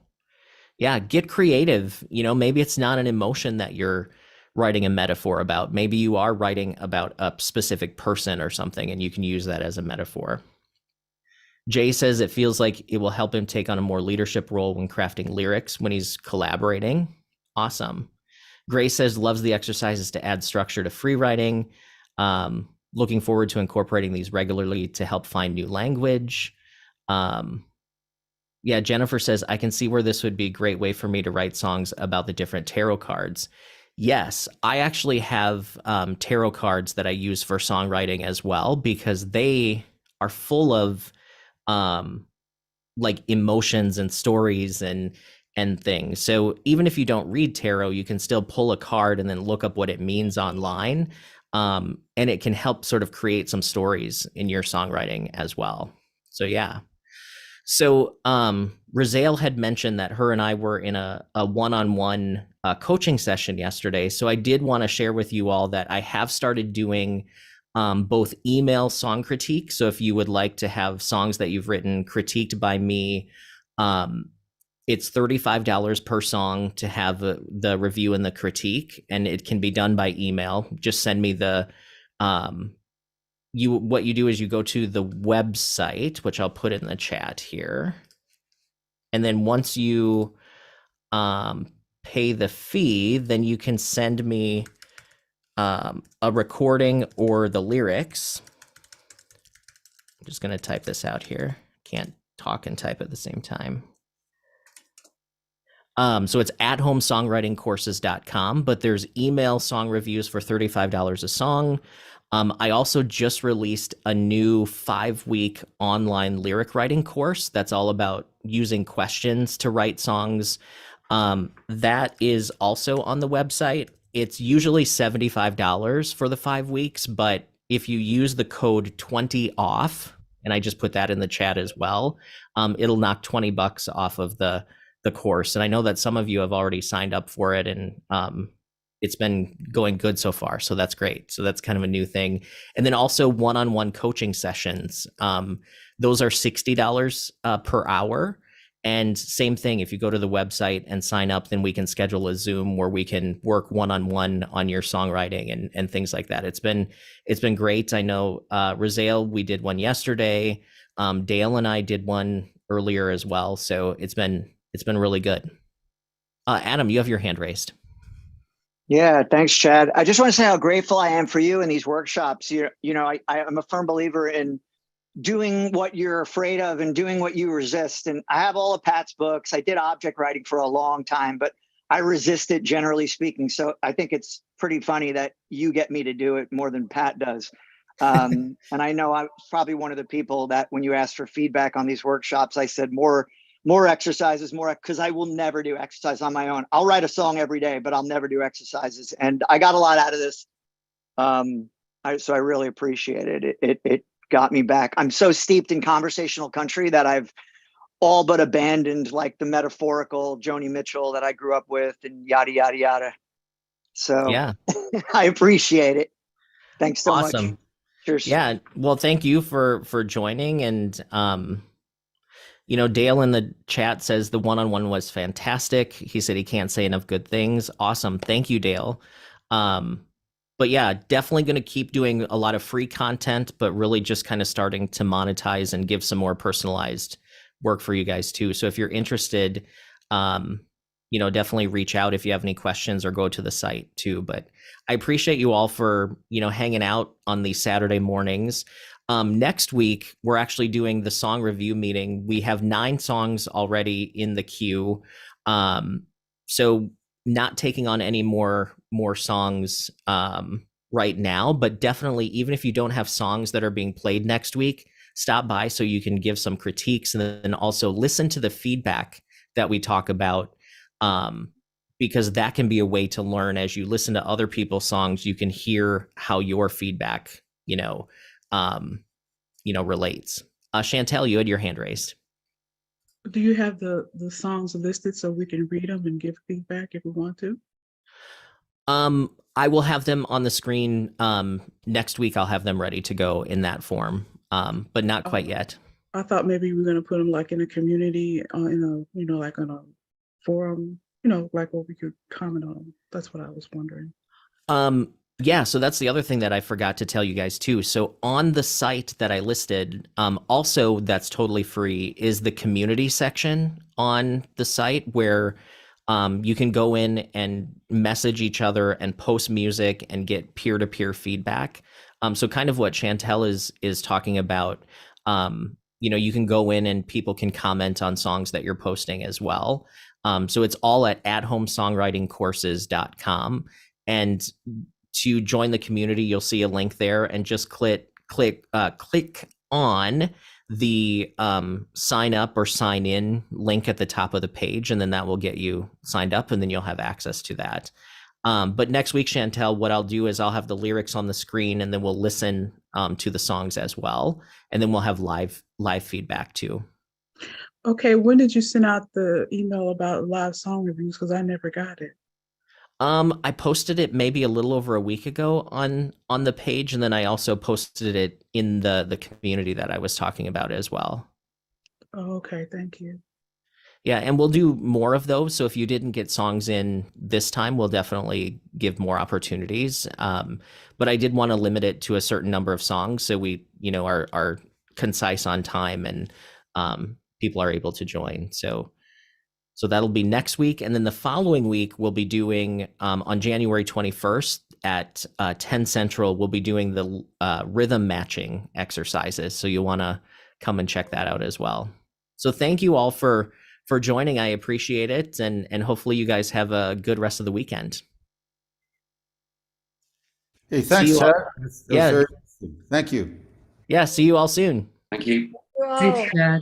Yeah, get creative. You know, maybe it's not an emotion that you're writing a metaphor about. Maybe you are writing about a specific person or something, and you can use that as a metaphor. Jay says it feels like it will help him take on a more leadership role when crafting lyrics when he's collaborating. Awesome. Gray says loves the exercises to add structure to free writing. Looking forward to incorporating these regularly to help find new language. Yeah, Jennifer says, I can see where this would be a great way for me to write songs about the different tarot cards. Yes, I actually have tarot cards that I use for songwriting as well, because they are full of like emotions and stories and things. So even if you don't read tarot, you can still pull a card and then look up what it means online. And it can help sort of create some stories in your songwriting as well. So yeah. So Razael had mentioned that her and I were in a one-on-one coaching session yesterday. So I did want to share with you all that I have started doing both email song critique. So if you would like to have songs that you've written critiqued by me, it's $35 per song to have the review and the critique, and it can be done by email. Just send me the what you do is you go to the website, which I'll put in the chat here. And then once you pay the fee, then you can send me a recording or the lyrics. I'm just going to type this out here. Can't talk and type at the same time. So it's at homesongwritingcourses.com, but there's email song reviews for $35 a song. I also just released a new 5-week online lyric writing course that's all about using questions to write songs. That is also on the website. It's usually $75 for the 5 weeks, but if you use the code 20OFF, and I just put that in the chat as well, it'll knock $20 off of the course. And I know that some of you have already signed up for it, and it's been going good so far. So that's great. So that's kind of a new thing. And then also one-on-one coaching sessions. Those are $60 per hour. And same thing, if you go to the website and sign up, then we can schedule a Zoom where we can work one-on-one on your songwriting and things like that. It's been great. I know Razael, we did one yesterday. Dale and I did one earlier as well. So it's been really good. Adam, you have your hand raised. Yeah, thanks, Chad. I just want to say how grateful I am for you in these workshops. You know, I'm a firm believer in doing what you're afraid of and doing what you resist. And I have all of Pat's books. I did object writing for a long time, but I resist it, generally speaking. So I think it's pretty funny that you get me to do it more than Pat does. And I know I'm probably one of the people that when you asked for feedback on these workshops, I said more exercises, because I will never do exercise on my own. I'll write a song every day, but I'll never do exercises. And I got a lot out of this. So I really appreciate it. It got me back. I'm so steeped in conversational country that I've all but abandoned like the metaphorical Joni Mitchell that I grew up with and yada, yada, yada. So Yeah. I appreciate it. Thanks so much. Awesome. Cheers. Yeah. Well, thank you for joining. And you know, Dale in the chat says the one-on-one was fantastic. He said he can't say enough good things. Awesome. Thank you, Dale. But yeah, definitely going to keep doing a lot of free content, but really just kind of starting to monetize and give some more personalized work for you guys too. So if you're interested, you know, definitely reach out if you have any questions or go to the site too. But I appreciate you all for, you know, hanging out on these Saturday mornings. Next week, we're actually doing the song review meeting. We have 9 songs already in the queue. So not taking on any more songs right now, but definitely, even if you don't have songs that are being played next week, stop by so you can give some critiques and then also listen to the feedback that we talk about, because that can be a way to learn. As you listen to other people's songs, you can hear how your feedback, relates. Chantel, you had your hand raised. Do you have the songs listed so we can read them and give feedback if we want to? I will have them on the screen next week. I'll have them ready to go in that form, but not quite yet. I thought maybe we were going to put them like in a community, like on a forum, like where we could comment on them. That's what I was wondering. Yeah, so that's the other thing that I forgot to tell you guys too. So on the site that I listed, also that's totally free, is the community section on the site where you can go in and message each other and post music and get peer-to-peer feedback. So kind of what Chantel is talking about. You can go in and people can comment on songs that you're posting as well. So it's all at homesongwritingcourses.com. And to join the community, you'll see a link there, and just click on the sign up or sign in link at the top of the page, and then that will get you signed up, and then you'll have access to that. But next week, Chantel, what I'll do is I'll have the lyrics on the screen, and then we'll listen to the songs as well, and then we'll have live feedback too. Okay, when did you send out the email about live song reviews? Because I never got it. I posted it maybe a little over a week ago on the page, and then I also posted it in the community that I was talking about as well. Oh, okay, thank you. Yeah, and we'll do more of those. So if you didn't get songs in this time, we'll definitely give more opportunities. But I did want to limit it to a certain number of songs, so we, are concise on time, and people are able to join. So that'll be next week. And then the following week, we'll be doing, on January 21st at 10 Central, we'll be doing the rhythm matching exercises. So you'll want to come and check that out as well. So thank you all for joining. I appreciate it. And hopefully you guys have a good rest of the weekend. Hey, thanks, Chad. Yeah. Thank you. Yeah, see you all soon. Thank you. Thanks, Chad.